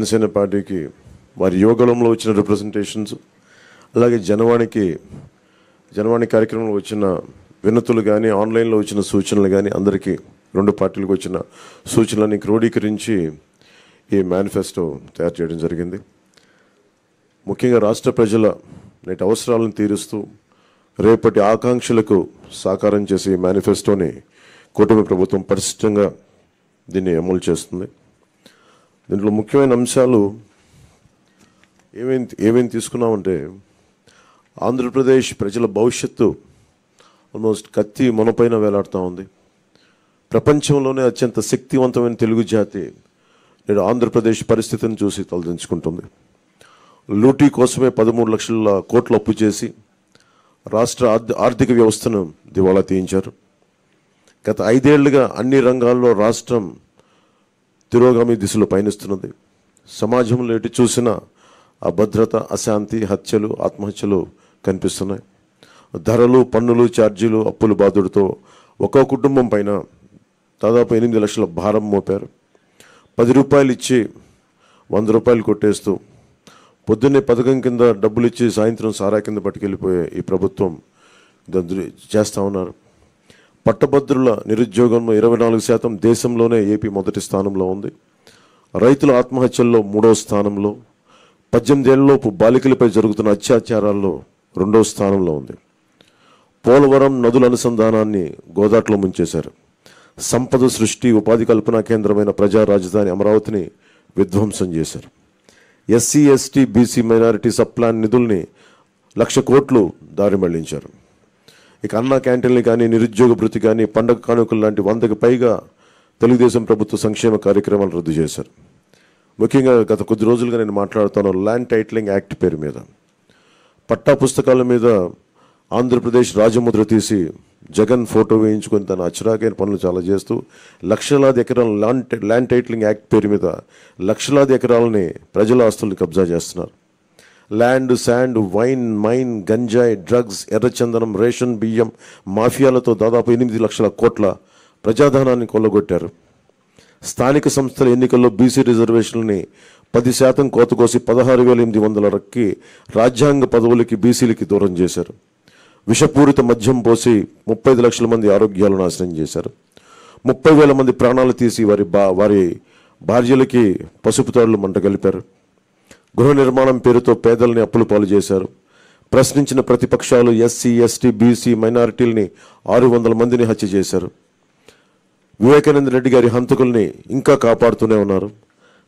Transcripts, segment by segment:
జనసేన పార్టీకి వారి యోగంలో వచ్చిన రిప్రజెంటేషన్స్, అలాగే జనవాణి కార్యక్రమంలో వచ్చిన వినతులు కానీ, ఆన్లైన్లో వచ్చిన సూచనలు కానీ, అందరికీ రెండు పార్టీలకు వచ్చిన సూచనలని క్రోడీకరించి ఈ మేనిఫెస్టో తయారు చేయడం జరిగింది. ముఖ్యంగా రాష్ట్ర ప్రజల నేటి అవసరాలను తీరుస్తూ రేపటి ఆకాంక్షలకు సాకారం చేసే ఈ మేనిఫెస్టోని కూటమి ప్రభుత్వం పరిశుభ్రంగా దీన్ని అమలు చేస్తుంది. దీంట్లో ముఖ్యమైన అంశాలు ఏమేమి తీసుకున్నామంటే, ఆంధ్రప్రదేశ్ ప్రజల భవిష్యత్తు ఆల్మోస్ట్ కత్తి మొనపైన వేలాడుతూ ఉంది. ప్రపంచంలోనే అత్యంత శక్తివంతమైన తెలుగు జాతి నేడు ఆంధ్రప్రదేశ్ పరిస్థితిని చూసి తలదించుకుంటుంది. లూటీ కోసమే 13 లక్షల కోట్లు అప్పు చేసి రాష్ట్ర ఆర్థిక వ్యవస్థను దివాళా తీయించారు. గత 5 ఏళ్లుగా అన్ని రంగాల్లో రాష్ట్రం తిరోగామి దిశలో పయనిస్తున్నది. సమాజంలో ఎటు చూసినా అభద్రత, అశాంతి, హత్యలు, ఆత్మహత్యలు కనిపిస్తున్నాయి. ధరలు, పన్నులు, ఛార్జీలు, అప్పుల బాధుడితో ఒక్కో కుటుంబం పైన దాదాపు 8 లక్షల భారం మోపారు. 10 రూపాయలు ఇచ్చి 100 రూపాయలు కొట్టేస్తూ పొద్దున్నే పథకం కింద డబ్బులు ఇచ్చి సాయంత్రం సారా కింద పట్టుకెళ్ళిపోయే ఈ ప్రభుత్వం చేస్తూ ఉన్నారు. పట్టభద్రుల నిరుద్యోగంలో 24%, దేశంలోనే ఏపీ మొదటి స్థానంలో ఉంది. రైతుల ఆత్మహత్యల్లో 3వ స్థానంలో, 18 ఏళ్లలోపు బాలికలపై జరుగుతున్న అత్యాచారాల్లో 2వ స్థానంలో ఉంది. పోలవరం నదుల అనుసంధానాన్ని గోదాట్లో ముంచేశారు. సంపద సృష్టి, ఉపాధి కల్పనా కేంద్రమైన ప్రజా రాజధాని అమరావతిని విధ్వంసం చేశారు. SC, ST, BC, minority sub plan నిధుల్ని 1,00,000 కోట్లు దారి మళ్లించారు. ఇక అన్న క్యాంటీన్లు కానీ, నిరుద్యోగ భృతి కానీ, పండగ కానుకలు లాంటి 100కి పైగా తెలుగుదేశం ప్రభుత్వ సంక్షేమ కార్యక్రమాలు రద్దు చేశారు. ముఖ్యంగా గత కొద్ది రోజులుగా నేను మాట్లాడుతాను ల్యాండ్ టైటిలింగ్ యాక్ట్ పేరు మీద. పట్టా పుస్తకాల మీద ఆంధ్రప్రదేశ్ రాజముద్ర తీసి జగన్ ఫోటో వేయించుకొని తన అచ్చరాకైన పనులు చాలా చేస్తూ లక్షలాది ఎకరాల ల్యాండ్ టైటిలింగ్ యాక్ట్ పేరు మీద లక్షలాది ఎకరాలని ప్రజల ఆస్తుల్ని కబ్జా చేస్తున్నారు. ల్యాండ్, శాండ్, వైన్, మైన్, గంజాయి, డ్రగ్స్, ఎర్రచందనం, రేషన్ బియ్యం మాఫియాలతో దాదాపు 8 లక్షల కోట్ల ప్రజాధనాన్ని కొల్లగొట్టారు. స్థానిక సంస్థల ఎన్నికల్లో బీసీ రిజర్వేషన్లని 10% కోత కోసి 16,800 రాజ్యాంగ పదవులకి బీసీలకి దూరం చేశారు. విషపూరిత మద్యం పోసి 35 లక్షల మంది ఆరోగ్యాలు నాశనం చేశారు. 30,000 మంది ప్రాణాలు తీసి వారి భార్యలకి పసుపు తాడులు మంట కలిపారు. గృహ నిర్మాణం పేరుతో పేదల్ని అప్పుల పాలు చేశారు. ప్రశ్నించిన ప్రతిపక్షాలు ఎస్సీ, ఎస్టీ, బీసీ, మైనారిటీలని 600 మందిని హత్య చేశారు. వివేకానంద రెడ్డి గారి హంతకుల్ని ఇంకా కాపాడుతూనే ఉన్నారు.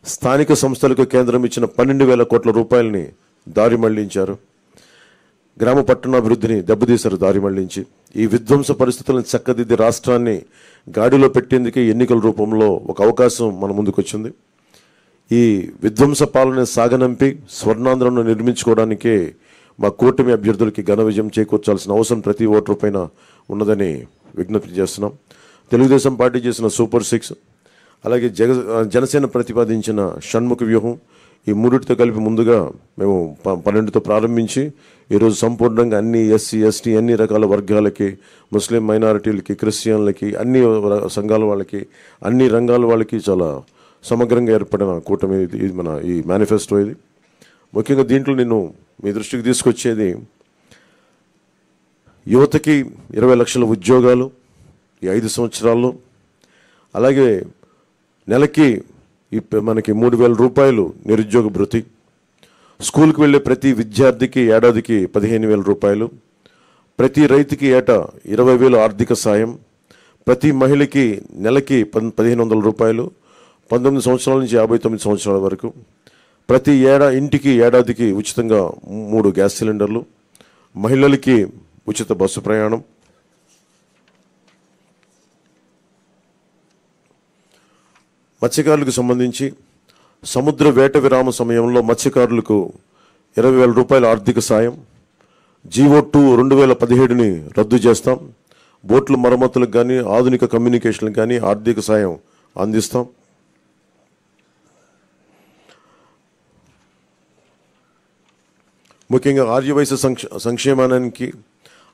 స్థానిక సంస్థలకు కేంద్రం ఇచ్చిన 12,000 కోట్ల రూపాయలని దారి మళ్లించారు. గ్రామ పట్టణాభివృద్ధిని దెబ్బతీశారు దారి మళ్లించి. ఈ విధ్వంస పరిస్థితులను చక్కదిద్ది రాష్ట్రాన్ని గాడిలో పెట్టేందుకే ఎన్నికల రూపంలో ఒక అవకాశం మన ముందుకు వచ్చింది. ఈ విధ్వంస పాలన సాగనంపి స్వర్ణాంధ్రను నిర్మించుకోవడానికే మా కూటమి అభ్యర్థులకి ఘన విజయం చేకూర్చాల్సిన అవసరం ప్రతి ఓటరు పైన ఉన్నదని విజ్ఞప్తి చేస్తున్నాం. తెలుగుదేశం పార్టీ చేసిన సూపర్ 6, అలాగే జనసేన ప్రతిపాదించిన షణ్ముఖ వ్యూహం, ఈ మూడిటితో కలిపి ముందుగా మేము 12తో ప్రారంభించి ఈరోజు సంపూర్ణంగా అన్ని ఎస్సీ, ఎస్టీ, అన్ని రకాల వర్గాలకి, ముస్లిం మైనారిటీలకి, క్రిస్టియన్లకి, అన్ని సంఘాల వాళ్ళకి, అన్ని రంగాల వాళ్ళకి చాలా సమగ్రంగా ఏర్పడిన కూటమి ఇది మన ఈ మేనిఫెస్టో. ఇది ముఖ్యంగా దీంట్లో నేను మీ దృష్టికి తీసుకొచ్చేది యువతకి 20 లక్షల ఉద్యోగాలు ఈ 5 సంవత్సరాల్లో, అలాగే నెలకి మనకి 3,000 రూపాయలు నిరుద్యోగ భృతి, స్కూల్కి వెళ్ళే ప్రతి విద్యార్థికి ఏడాదికి 15,000 రూపాయలు, ప్రతి రైతుకి ఏటా 20,000 ఆర్థిక సాయం, ప్రతి మహిళకి నెలకి 1,500 రూపాయలు, 19 సంవత్సరాల నుంచి 59 సంవత్సరాల వరకు, ప్రతి ఇంటికి ఏడాదికి ఉచితంగా 3 గ్యాస్ సిలిండర్లు, మహిళలకి ఉచిత బస్సు ప్రయాణం, మత్స్యకారులకు సంబంధించి సముద్ర వేట విరామ సమయంలో మత్స్యకారులకు 20,000 రూపాయల ఆర్థిక సాయం, జీవో2 2017ని రద్దు చేస్తాం. బోట్ల మరమ్మతులకు కానీ, ఆధునిక కమ్యూనికేషన్లకు కానీ ఆర్థిక సాయం అందిస్తాం. ముఖ్యంగా ఆర్యవైశ్య సంక్షేమానికి,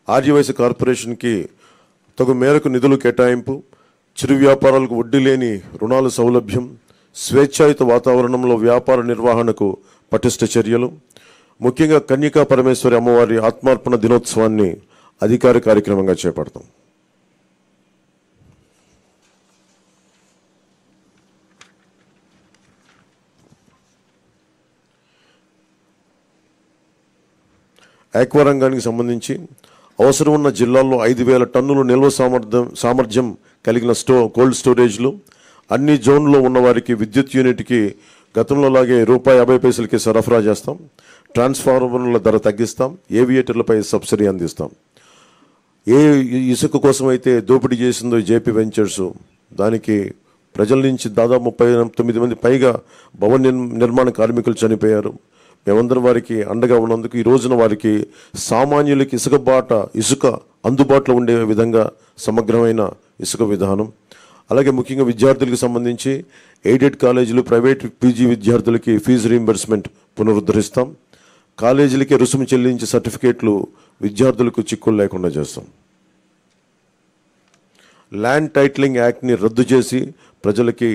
ఆర్యవైశ్య కార్పొరేషన్కి తగు మేరకు నిధులు కేటాయింపు, చిరు వ్యాపారాలకు వడ్డీ లేని రుణాల సౌలభ్యం, స్వేచ్ఛాయుత వాతావరణంలో వ్యాపార నిర్వహణకు పటిష్ట చర్యలు, ముఖ్యంగా కన్యకా పరమేశ్వరి అమ్మవారి ఆత్మార్పణ దినోత్సవాన్ని అధికార కార్యక్రమంగా చేపడతాం. ఆక్వా రంగానికి సంబంధించి అవసరం ఉన్న జిల్లాల్లో 5,000 టన్నులు నిల్వ సామర్థ్యం కలిగిన కోల్డ్ స్టోరేజ్లు, అన్ని జోన్లో ఉన్న వారికి విద్యుత్ యూనిట్కి గతంలో లాగే ₹50 సరఫరా చేస్తాం. ట్రాన్స్ఫార్మర్ల ధర తగ్గిస్తాం. ఏవియేటర్లపై సబ్సిడీ అందిస్తాం. ఏ ఇసుక కోసం అయితే దోపిడీ చేసిందో జేపీ వెంచర్స్, దానికి ప్రజల నుంచి దాదాపు 39 మంది పైగా భవన నిర్మాణ కార్మికులు చనిపోయారు. మేమందరం వారికి అండగా ఉన్నందుకు ఈ రోజున వారికి సామాన్యులకి ఇసుక అందుబాటులో ఉండే విధంగా సమగ్రమైన ఇసుక విధానం, అలాగే ముఖ్యంగా విద్యార్థులకు సంబంధించి ఎయిడెడ్ కాలేజీలు, ప్రైవేట్ పీజీ విద్యార్థులకి ఫీజు రీయింబర్స్మెంట్ పునరుద్ధరిస్తాం. కాలేజీలకి రుసుము చెల్లించే సర్టిఫికేట్లు విద్యార్థులకు చిక్కులు లేకుండా చేస్తాం. ల్యాండ్ టైటిలింగ్ యాక్ట్ని రద్దు చేసి ప్రజలకి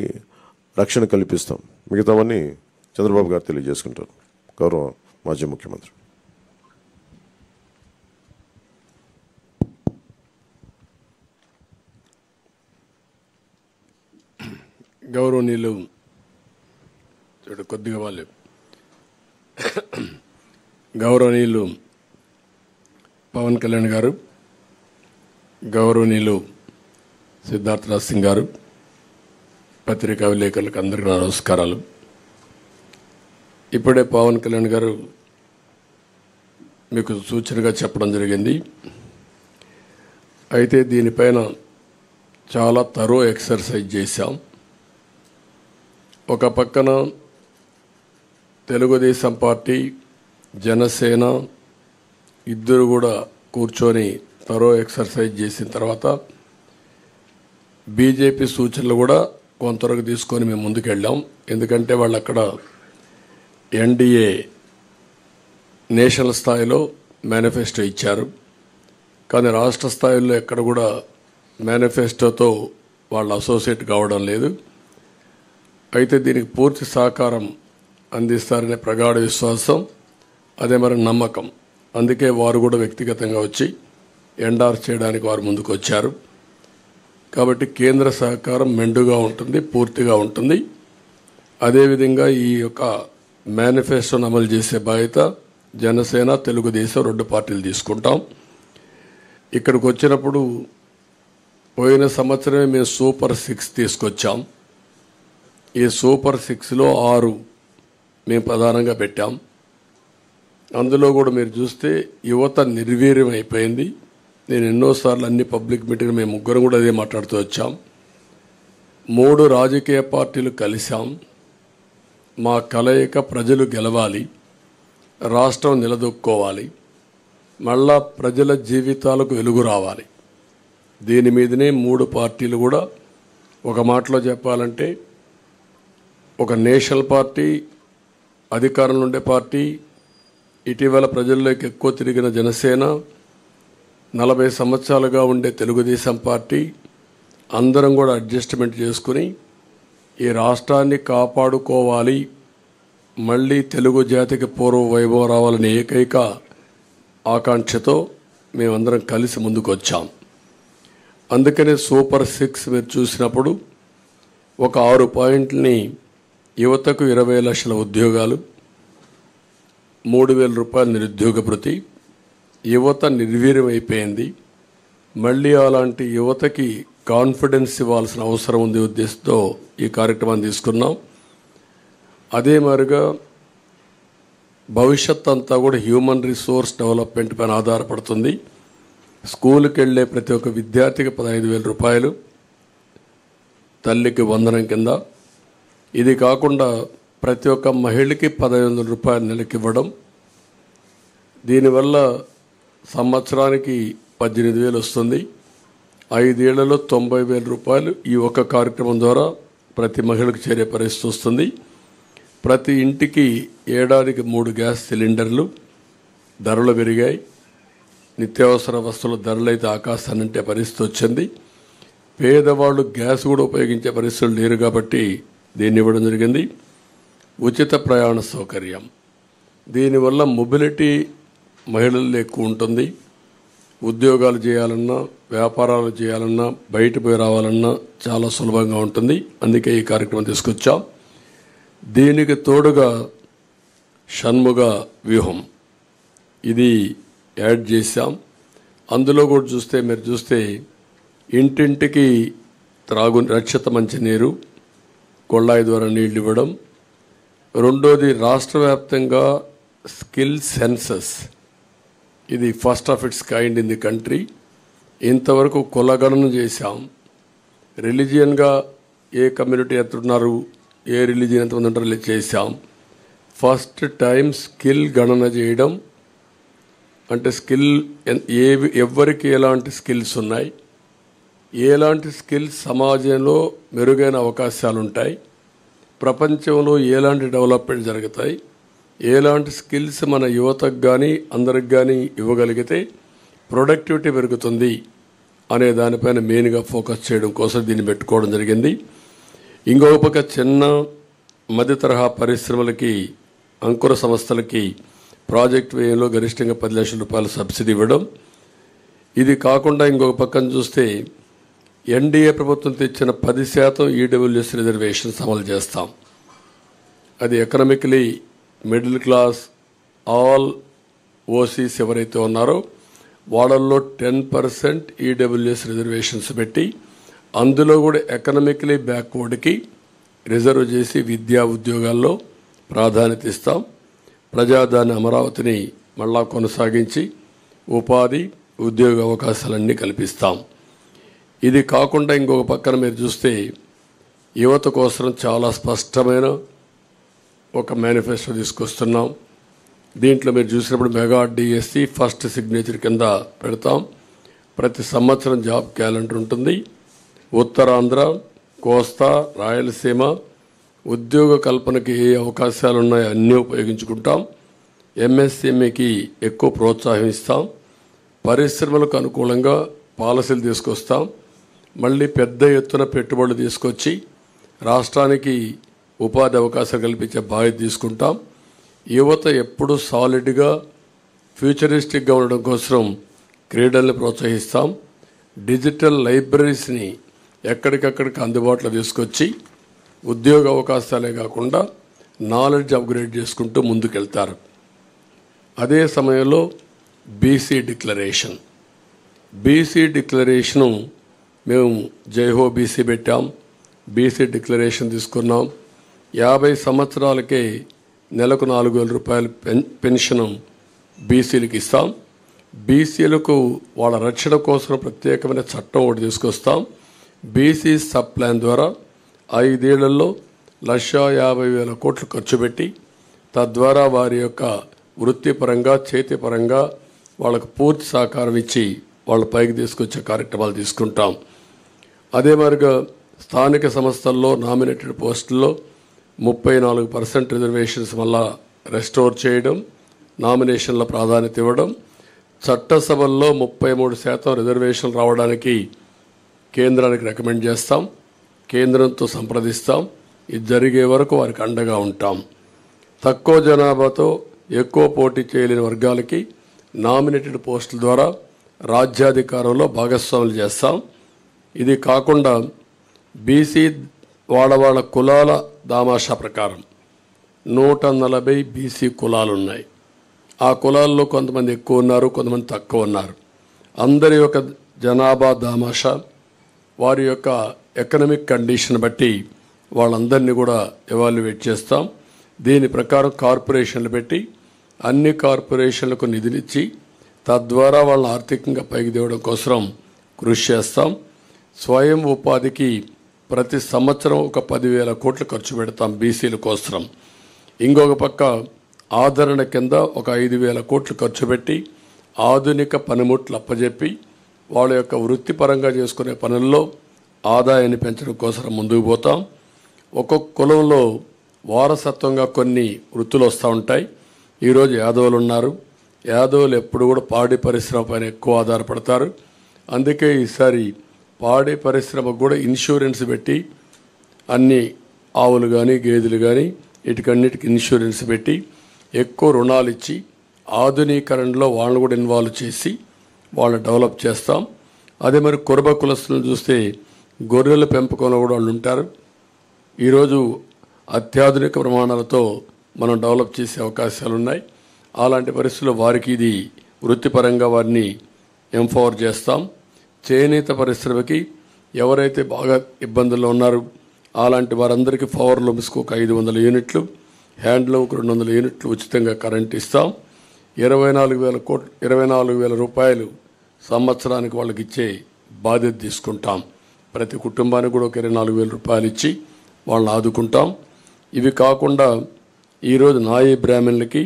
రక్షణ కల్పిస్తాం. మిగతావన్నీ చంద్రబాబు గారు తెలియజేసుకుంటారు. గౌరవ మాజీ ముఖ్యమంత్రి. గౌరవనీయులు కొద్దిగా వాళ్ళు గౌరవనీయులు పవన్ కళ్యాణ్ గారు, గౌరవనీయులు సిద్ధార్థరాజ్ సింగ్ గారు, పత్రికా విలేకరులకు అందరికీ నమస్కారాలు. ఇప్పుడే పవన్ కళ్యాణ్ గారు మీకు సూచనగా చెప్పడం జరిగింది. అయితే దీనిపైన చాలా తరో ఎక్సర్సైజ్ చేశాం. ఒక పక్కన తెలుగుదేశం పార్టీ, జనసేన ఇద్దరు కూడా కూర్చొని తరో ఎక్సర్సైజ్ చేసిన తర్వాత బీజేపీ సూచనలు కూడా కొంతవరకు తీసుకొని మేము ముందుకెళ్ళాం. ఎందుకంటే వాళ్ళు అక్కడ ఎన్డీఏ నేషనల్ స్థాయిలో మేనిఫెస్టో ఇచ్చారు, కానీ రాష్ట్ర స్థాయిలో ఎక్కడ కూడా మేనిఫెస్టోతో వాళ్ళు అసోసియేట్ కావడం లేదు. అయితే దీనికి పూర్తి సహకారం అందిస్తారనే ప్రగాఢ విశ్వాసం, అదే మరి నమ్మకం. అందుకే వారు కూడా వ్యక్తిగతంగా వచ్చి ఎండార్స్ చేయడానికి వారు ముందుకు వచ్చారు. కాబట్టి కేంద్ర సహకారం మెండుగా ఉంటుంది, పూర్తిగా ఉంటుంది. అదేవిధంగా ఈ యొక్క మేనిఫెస్టోను అమలు చేసే బాధ్యత జనసేన, తెలుగుదేశం 2 పార్టీలు తీసుకుంటాం. ఇక్కడికి వచ్చినప్పుడు పోయిన సంవత్సరమే మేము సూపర్ 6 తీసుకొచ్చాం. ఈ సూపర్ 6లో 6 మేము ప్రధానంగా పెట్టాం. అందులో కూడా మీరు చూస్తే యువత నిర్వీర్యం అయిపోయింది. నేను ఎన్నోసార్లు అన్ని పబ్లిక్ మీటింగ్ మేము ముగ్గురం కూడా అదే మాట్లాడుతూ వచ్చాం. 3 రాజకీయ పార్టీలు కలిసాం. మా కలయిక ప్రజలు గెలవాలి, రాష్ట్రం నిలదొక్కోవాలి, మళ్ళా ప్రజల జీవితాలకు వెలుగు రావాలి. దీని మీదనే 3 పార్టీలు కూడా ఒక మాటలో చెప్పాలంటే ఒక నేషనల్ పార్టీ, అధికారంలో ఉండే పార్టీ, ఇటీవల ప్రజల్లోకి ఎక్కువ తిరిగిన జనసేన, 40 సంవత్సరాలుగా ఉండే తెలుగుదేశం పార్టీ అందరం కూడా అడ్జస్ట్మెంట్ చేసుకుని ఈ రాష్ట్రాన్ని కాపాడుకోవాలి, మళ్ళీ తెలుగు జాతికి పూర్వ వైభవం రావాలనే ఏకైక ఆకాంక్షతో మేమందరం కలిసి ముందుకు వచ్చాం. అందుకనే సూపర్ 6 మీరు చూసినప్పుడు ఒక 6 పాయింట్లని యువతకు 20 లక్షల ఉద్యోగాలు, 3,000 రూపాయల నిరుద్యోగ భృతి. యువత నిర్వీర్యం అయిపోయింది. మళ్ళీ అలాంటి యువతకి కాన్ఫిడెన్స్ ఇవ్వాల్సిన అవసరం ఉంది ఉద్దేశంతో ఈ కార్యక్రమాన్ని తీసుకున్నాం. అదే మాదిరిగా భవిష్యత్ అంతా కూడా హ్యూమన్ రిసోర్స్ డెవలప్మెంట్ పైన ఆధారపడుతుంది. స్కూల్కి వెళ్ళే ప్రతి ఒక్క విద్యార్థికి 15,000 రూపాయలు తల్లికి వందనం కింద. ఇది కాకుండా ప్రతి ఒక్క మహిళకి 1,500 రూపాయలు నెలకి ఇవ్వడం. దీనివల్ల సంవత్సరానికి 18,000 వస్తుంది. 5 ఏళ్లలో 90,000 రూపాయలు ఈ ఒక్క కార్యక్రమం ద్వారా ప్రతి మహిళకు చేరే పరిస్థితి వస్తుంది. ప్రతి ఇంటికి ఏడాదికి 3 గ్యాస్ సిలిండర్లు. ధరలు పెరిగాయి. నిత్యావసర వస్తువుల ధరలు అయితే ఆకాశాన్నంటే పరిస్థితి వచ్చింది. పేదవాళ్ళు గ్యాస్ కూడా ఉపయోగించే పరిస్థితులు లేరు కాబట్టి దీన్ని ఇవ్వడం జరిగింది. ఉచిత ప్రయాణ సౌకర్యం, దీనివల్ల మొబిలిటీ మహిళల్లో ఎక్కువ ఉంటుంది. ఉద్యోగాలు చేయాలన్నా, వ్యాపారాలు చేయాలన్నా, బయట పోయి రావాలన్నా చాలా సులభంగా ఉంటుంది. అందుకే ఈ కార్యక్రమం తీసుకొచ్చాం. దీనికి తోడుగా షణ్ముగ వ్యూహం ఇది యాడ్ చేశాం. అందులో కూడా మీరు చూస్తే ఇంటింటికి రక్షిత మంచినీరు, కొళ్ళాయి ద్వారా నీళ్లు ఇవ్వడం. రెండోది రాష్ట్ర వ్యాప్తంగా స్కిల్ సెన్సస్, ఇది first of it's kind in the country. ఇంతవరకు కులగణన చేశాం. రిలీజియన్గా ఏ కమ్యూనిటీ ఎంతున్నారు, ఏ రిలీజియన్ ఎంతమంది ఉంటారో చేశాం. ఫస్ట్ టైం స్కిల్ గణన చేయడం, అంటే స్కిల్ ఎవరికి ఎలాంటి స్కిల్స్ ఉన్నాయి, ఎలాంటి స్కిల్స్ సమాజంలో మెరుగైన అవకాశాలు ఉంటాయి, ప్రపంచంలో ఎలాంటి డెవలప్మెంట్ జరుగుతాయి, ఎలాంటి స్కిల్స్ మన యువతకు కానీ అందరికి కానీ ఇవ్వగలిగితే ప్రొడక్టివిటీ పెరుగుతుంది అనే దానిపైన మెయిన్గా ఫోకస్ చేయడం కోసం దీన్ని పెట్టుకోవడం జరిగింది. ఇంకొక పక్క చిన్న మధ్య తరహా పరిశ్రమలకి, అంకుర సంస్థలకి ప్రాజెక్ట్ వ్యయంలో గరిష్టంగా 10 లక్షల రూపాయల సబ్సిడీ ఇవ్వడం. ఇది కాకుండా ఇంకొక పక్కన చూస్తే ఎన్డీఏ ప్రభుత్వం తెచ్చిన 10% ఈడబ్ల్యూఎస్ రిజర్వేషన్స్ అమలు చేస్తాం. అది economically middle class, all OCs ఎవరైతే ఉన్నారో వాళ్ళల్లో 10% ఈడబ్ల్యూఎస్ రిజర్వేషన్స్ పెట్టి, అందులో కూడా ఎకనామికలీ బ్యాక్వర్డ్కి రిజర్వ్ చేసి విద్యా ఉద్యోగాల్లో ప్రాధాన్యత ఇస్తాం. ప్రజాదాని అమరావతిని మళ్ళా కొనసాగించి ఉపాధి, ఉద్యోగ అవకాశాలన్నీ కల్పిస్తాం. ఇది కాకుండా ఇంకొక పక్కన మీరు చూస్తే యువత కోసం చాలా స్పష్టమైన ఒక మేనిఫెస్టో తీసుకొస్తున్నాం. దీంట్లో మీరు చూసినప్పుడు మెగా డిఎస్సి ఫస్ట్ సిగ్నేచర్ కింద పెడతాం. ప్రతి సంవత్సరం జాబ్ క్యాలెండర్ ఉంటుంది. ఉత్తరాంధ్ర, కోస్తా, రాయలసీమ ఉద్యోగ కల్పనకి ఏ అవకాశాలు ఉన్నాయో అన్నీ ఉపయోగించుకుంటాం. ఎంఎస్ఎంఈకి ఎక్కువ ప్రోత్సాహం ఇస్తాం. పరిశ్రమలకు అనుకూలంగా పాలసీలు తీసుకొస్తాం. మళ్ళీ పెద్ద ఎత్తున పెట్టుబడులు తీసుకొచ్చి రాష్ట్రానికి ఉపాధి అవకాశాలు కల్పించే బాధ్యత తీసుకుంటాం. యువత ఎప్పుడు సాలిడ్గా ఫ్యూచరిస్టిక్గా ఉండడం కోసం క్రీడల్ని ప్రోత్సహిస్తాం. డిజిటల్ లైబ్రరీస్ని ఎక్కడికక్కడికి అందుబాటులో తీసుకొచ్చి ఉద్యోగ అవకాశాలే కాకుండా నాలెడ్జ్ అప్గ్రేడ్ చేసుకుంటూ ముందుకెళ్తారు. అదే సమయంలో బీసీ డిక్లరేషను మేము జైహో బీసీ పెట్టాం. బీసీ డిక్లరేషన్ తీసుకున్నాం. 50 సంవత్సరాలకే నెలకు 4,000 రూపాయల పెన్షన్ బీసీలకు ఇస్తాం. బీసీలకు వాళ్ళ రక్షణ కోసం ప్రత్యేకమైన చట్టం ఒకటి తీసుకొస్తాం. బీసీ సబ్ ప్లాన్ ద్వారా 5 ఏళ్లలో 1,50,000 కోట్లు ఖర్చు పెట్టి తద్వారా వారి యొక్క వృత్తిపరంగా, చేతిపరంగా వాళ్ళకు పూర్తి సహకారం ఇచ్చి వాళ్ళ పైకి తీసుకొచ్చే కార్యక్రమాలు తీసుకుంటాం. అదే మరిగా స్థానిక సంస్థల్లో నామినేటెడ్ పోస్టుల్లో 34% రిజర్వేషన్స్ వల్ల రెస్టోర్ చేయడం, నామినేషన్ల ప్రాధాన్యత ఇవ్వడం, చట్టసభల్లో 33% రిజర్వేషన్ రావడానికి కేంద్రానికి రికమెండ్ చేస్తాం. కేంద్రంతో సంప్రదిస్తాం. ఇది జరిగే వరకు వారికి అండగా ఉంటాం. తక్కువ జనాభాతో ఎక్కువ పోటీ చేయలేని వర్గాలకి నామినేటెడ్ పోస్టుల ద్వారా రాజ్యాధికారంలో భాగస్వాములు చేస్తాం. ఇది కాకుండా బీసీ వాళ్ళ కులాల దామాషా ప్రకారం 140 బీసీ కులాలు ఉన్నాయి. ఆ కులాల్లో కొంతమంది ఎక్కువ ఉన్నారు, కొంతమంది తక్కువ ఉన్నారు. అందరి యొక్క జనాభా దామాషా, వారి యొక్క ఎకనామిక్ కండిషన్ బట్టి వాళ్ళందరినీ కూడా ఎవాల్యుయేట్ చేస్తాం. దీని ప్రకారం కార్పొరేషన్లు పెట్టి అన్ని కార్పొరేషన్లకు నిధులిచ్చి తద్వారా వాళ్ళని ఆర్థికంగా పైకి తేవడం కోసం కృషి చేస్తాం. స్వయం ఉపాధికి ప్రతి సంవత్సరం ఒక 10,000 కోట్లు ఖర్చు పెడతాం బీసీల కోసం. ఇంకొక పక్క ఆదరణ కింద ఒక 5,000 కోట్లు ఖర్చు పెట్టి ఆధునిక పనిముట్లు అప్పజెప్పి వాళ్ళ యొక్క వృత్తిపరంగా చేసుకునే పనుల్లో ఆదాయాన్ని పెంచడం కోసం ముందుకు పోతాం. ఒక్కొక్క కులంలో వారసత్వంగా కొన్ని వృత్తులు వస్తూ ఉంటాయి. ఈరోజు యాదవులు ఉన్నారు. యాదవులు ఎప్పుడు కూడా పాడి పరిశ్రమ పైన ఎక్కువ ఆధారపడతారు. అందుకే ఈసారి పాడి పరిశ్రమకు కూడా ఇన్సూరెన్స్ పెట్టి అన్ని ఆవులు కానీ గేదెలు కానీ వీటికన్నిటికి ఇన్సూరెన్స్ పెట్టి ఎక్కువ రుణాలు ఇచ్చి ఆధునీకరణలో వాళ్ళని కూడా ఇన్వాల్వ్ చేసి వాళ్ళని డెవలప్ చేస్తాం. అదే మరి కురబ కులస్తులను చూస్తే గొర్రెల పెంపకంలో కూడా వాళ్ళు ఉంటారు. ఈరోజు అత్యాధునిక ప్రమాణాలతో మనం డెవలప్ చేసే అవకాశాలు ఉన్నాయి. అలాంటి పరిస్థితుల్లో వారికి ఇది వృత్తిపరంగా వారిని ఎంపవర్ చేస్తాం. చేనేత పరిశ్రమకి ఎవరైతే బాగా ఇబ్బందుల్లో ఉన్నారో అలాంటి వారందరికీ పవర్ లూమ్స్కు ఒక 500 యూనిట్లు, హ్యాండ్లూమ్కి 200 యూనిట్లు ఉచితంగా కరెంట్ ఇస్తాం. 24,000 రూపాయలు సంవత్సరానికి వాళ్ళకి ఇచ్చే బాధ్యత తీసుకుంటాం. ప్రతి కుటుంబానికి కూడా ఒక 24,000 రూపాయలు ఇచ్చి వాళ్ళని ఆదుకుంటాం. ఇవి కాకుండా ఈరోజు నాయీ బ్రాహ్మణులకి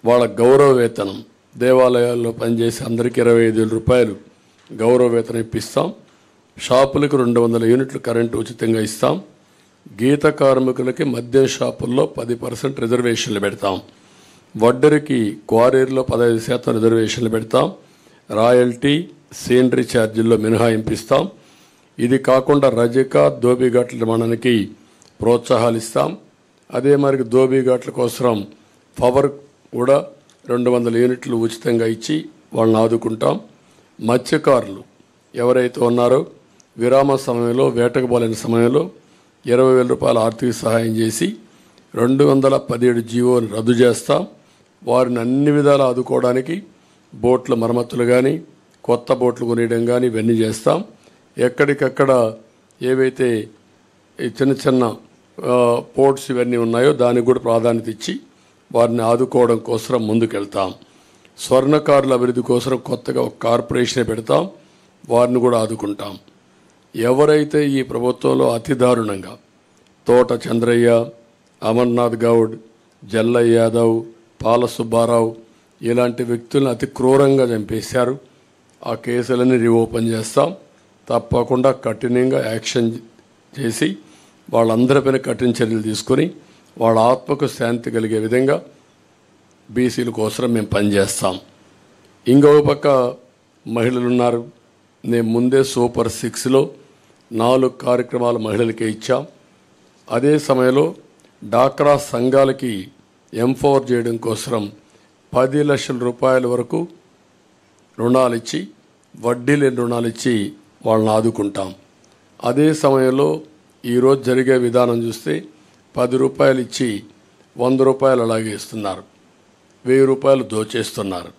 వాళ్ళ గౌరవ వేతనం, దేవాలయాల్లో పనిచేసే అందరికీ 25,000 రూపాయలు గౌరవ వేతనం ఇప్పిస్తాం. షాపులకు 200 యూనిట్లు కరెంటు ఉచితంగా ఇస్తాం. గీత కార్మికులకి మద్యం షాపుల్లో 10% రిజర్వేషన్లు పెడతాం. వడ్డరికి క్వారీల్లో 15% రిజర్వేషన్లు పెడతాం. రాయల్టీ, సీనరీ ఛార్జీల్లో మినహాయింపు ఇస్తాం. ఇది కాకుండా రజక, దోబిఘాట్ల నిర్మాణానికి ప్రోత్సాహాలు ఇస్తాం. అదే మరి దోబిఘాట్ల కోసం పవర్ కూడా 200 యూనిట్లు ఉచితంగా ఇచ్చి వాళ్ళని ఆదుకుంటాం. మత్స్యకారులు ఎవరైతే ఉన్నారో విరామ సమయంలో, వేటకు పోలేని సమయంలో 20,000 రూపాయల ఆర్థిక సహాయం చేసి 217 జీవోని రద్దు చేస్తాం. వారిని అన్ని విధాలు ఆదుకోవడానికి బోట్ల మరమ్మతులు కానీ, కొత్త బోట్లు కొనియడం కానీ ఇవన్నీ చేస్తాం. ఎక్కడికక్కడ ఏవైతే ఈ చిన్న చిన్న పోర్ట్స్ ఇవన్నీ ఉన్నాయో దానికి కూడా ప్రాధాన్యత ఇచ్చి వారిని ఆదుకోవడం కోసం ముందుకెళ్తాం. స్వర్ణకారుల అభివృద్ధి కోసం కొత్తగా ఒక కార్పొరేషన్ పెడతాం. వారిని కూడా ఆదుకుంటాం. ఎవరైతే ఈ ప్రభుత్వంలో అతి దారుణంగా తోట చంద్రయ్య, అమర్నాథ్ గౌడ్, జల్లయ్య యాదవ్, పాల సుబ్బారావు ఇలాంటి వ్యక్తులను అతి క్రూరంగా చంపేశారు, ఆ కేసులన్నీ రీఓపెన్ చేస్తాం. తప్పకుండా కఠినంగా యాక్షన్ చేసి వాళ్ళందరిపైన కఠిన చర్యలు తీసుకొని వాళ్ళ ఆత్మకు శాంతి కలిగే విధంగా బీసీల కోసం మేము పనిచేస్తాం. ఇంకొక పక్క మహిళలు ఉన్నారు. నేను ముందే సూపర్ 6లో 4 కార్యక్రమాలు మహిళలకే ఇచ్చాం. అదే సమయంలో డాక్రా సంఘాలకి ఎంపవర్ చేయడం కోసం 10 లక్షల రూపాయల వరకు రుణాలు ఇచ్చి, వడ్డీ లేని రుణాలు ఇచ్చి వాళ్ళని ఆదుకుంటాం. అదే సమయంలో ఈరోజు జరిగే విధానం చూస్తే 10 రూపాయలు ఇచ్చి 100 రూపాయలు అలాగే ఇస్తున్నారు, 1000 రూపాయలు దోచేస్తున్నారు.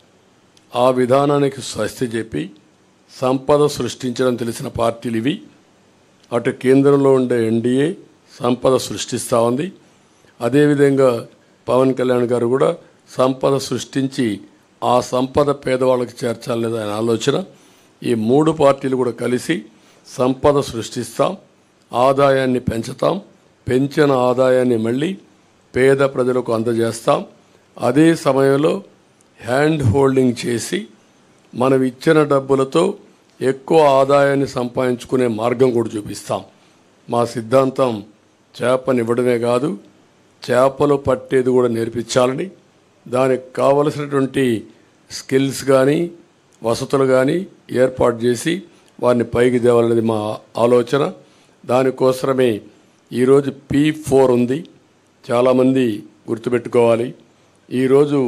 ఆ విధానానికి స్వస్తి చెప్పి సంపద సృష్టించడం తెలిసిన పార్టీలు ఇవి. అటు కేంద్రంలో ఉండే ఎన్డీఏ సంపద సృష్టిస్తూ ఉంది. అదేవిధంగా పవన్ కళ్యాణ్ గారు కూడా సంపద సృష్టించి ఆ సంపద పేదవాళ్ళకి చేర్చాలనేది ఆయన ఆలోచన. ఈ 3 పార్టీలు కూడా కలిసి సంపద సృష్టిస్తాం, ఆదాయాన్ని పెంచుతాం, పెంచిన ఆదాయాన్ని మళ్ళీ పేద ప్రజలకు అందజేస్తాం. అదే సమయంలో హ్యాండ్ హోల్డింగ్ చేసి మనం ఇచ్చిన డబ్బులతో ఎక్కువ ఆదాయాన్ని సంపాదించుకునే మార్గం కూడా చూపిస్తాం. మా సిద్ధాంతం చేపనివ్వడమే కాదు, చేపలు పట్టేది కూడా నేర్పించాలని, దానికి కావలసినటువంటి స్కిల్స్ కానీ వసతులు కానీ ఏర్పాటు చేసి వారిని పైకి తేవాలనేది మా ఆలోచన. దానికోసమే ఈరోజు P4 ఉంది. చాలామంది గుర్తుపెట్టుకోవాలి. ఈరోజు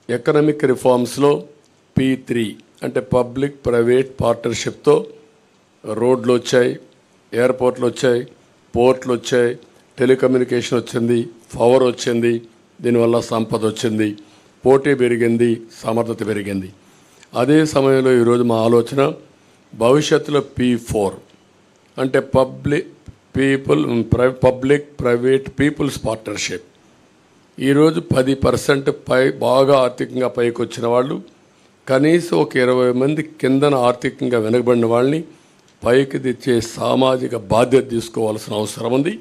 ఎకనామిక్ రిఫార్మ్స్లో P3 అంటే పబ్లిక్ ప్రైవేట్ పార్ట్నర్షిప్తో రోడ్లు వచ్చాయి, ఎయిర్పోర్ట్లు వచ్చాయి, పోర్ట్లు వచ్చాయి, టెలికమ్యూనికేషన్ వచ్చింది, పవర్ వచ్చింది, దీనివల్ల సంపద వచ్చింది, పోటీ పెరిగింది, సమర్థత పెరిగింది. అదే సమయంలో ఈరోజు మా ఆలోచన భవిష్యత్తులో P4 అంటే పబ్లిక్ ప్రైవేట్ పీపుల్స్ పార్ట్నర్షిప్. ఈరోజు 10% పై బాగా ఆర్థికంగా పైకి వచ్చిన వాళ్ళు, కనీసం ఒక 20 మంది కిందన ఆర్థికంగా వెనుకబడిన వాళ్ళని పైకి తెచ్చే సామాజిక బాధ్యత తీసుకోవాల్సిన అవసరం ఉంది.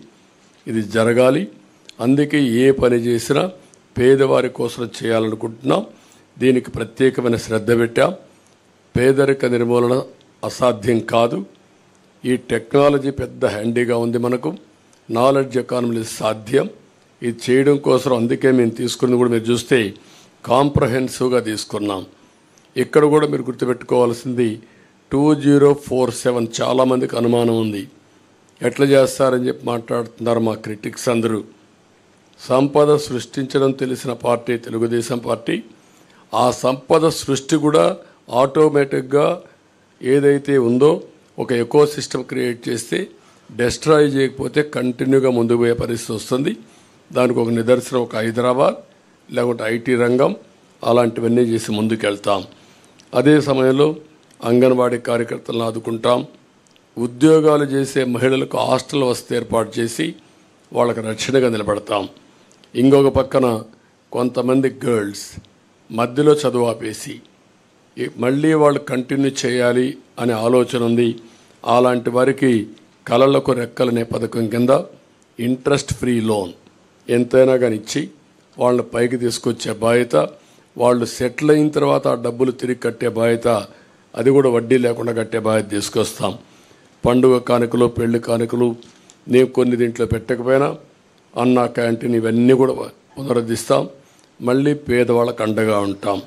ఇది జరగాలి. అందుకే ఏ పని చేసినా పేదవారి కోసం చేయాలనుకుంటున్నాం. దీనికి ప్రత్యేకమైన శ్రద్ధ పెట్టాం. పేదరిక నిర్మూలన అసాధ్యం కాదు. ఈ టెక్నాలజీ పెద్ద హ్యాండీగా ఉంది మనకు. నాలెడ్జ్ ఎకానమీ సాధ్యం. ఇది చేయడం కోసం అందుకే మేము తీసుకున్నది కూడా మీరు చూస్తే కాంప్రహెన్సివ్గా తీసుకున్నాం. ఇక్కడ కూడా మీరు గుర్తుపెట్టుకోవాల్సింది 2047 చాలామందికి అనుమానం ఉంది. ఎట్లా చేస్తారని చెప్పి మాట్లాడుతున్నారు మా క్రిటిక్స్ అందరూ. సంపద సృష్టించడం తెలిసిన పార్టీ తెలుగుదేశం పార్టీ. ఆ సంపద సృష్టి కూడా ఆటోమేటిక్గా ఏదైతే ఉందో ఒక ఎకో సిస్టమ్ క్రియేట్ చేస్తే డెస్ట్రాయ్ చేయకపోతే కంటిన్యూగా ముందుకు పోయే పరిస్థితి వస్తుంది. దానికి ఒక నిదర్శనం ఒక హైదరాబాద్, లేకుంటే ఐటీ రంగం, అలాంటివన్నీ చేసి ముందుకెళ్తాం. అదే సమయంలో అంగన్వాడీ కార్యకర్తలను ఆదుకుంటాం. ఉద్యోగాలు చేసే మహిళలకు హాస్టల్ వసతి ఏర్పాటు చేసి వాళ్ళకు రక్షణగా నిలబడతాం. ఇంకొక పక్కన కొంతమంది గర్ల్స్ మధ్యలో చదువు ఆపేసి మళ్ళీ వాళ్ళు కంటిన్యూ చేయాలి అనే ఆలోచన ఉంది. అలాంటి వారికి కళలకు రెక్కలనే పథకం కింద ఇంట్రెస్ట్ ఫ్రీ లోన్ ఎంతైనా కానీ ఇచ్చి వాళ్ళని పైకి తీసుకొచ్చే బాధ్యత, వాళ్ళు సెటిల్ అయిన తర్వాత ఆ డబ్బులు తిరిగి కట్టే బాధ్యత, అది కూడా వడ్డీ లేకుండా కట్టే బాధ్యత తీసుకొస్తాం. పండుగ కానుకలు, పెళ్లి కానుకలు నేను కొన్ని దీంట్లో పెట్టకపోయినా అన్నా క్యాంటీన్ ఇవన్నీ కూడా పునరుద్ధరిస్తాం. మళ్ళీ పేదవాళ్ళకు అండగా ఉంటాం.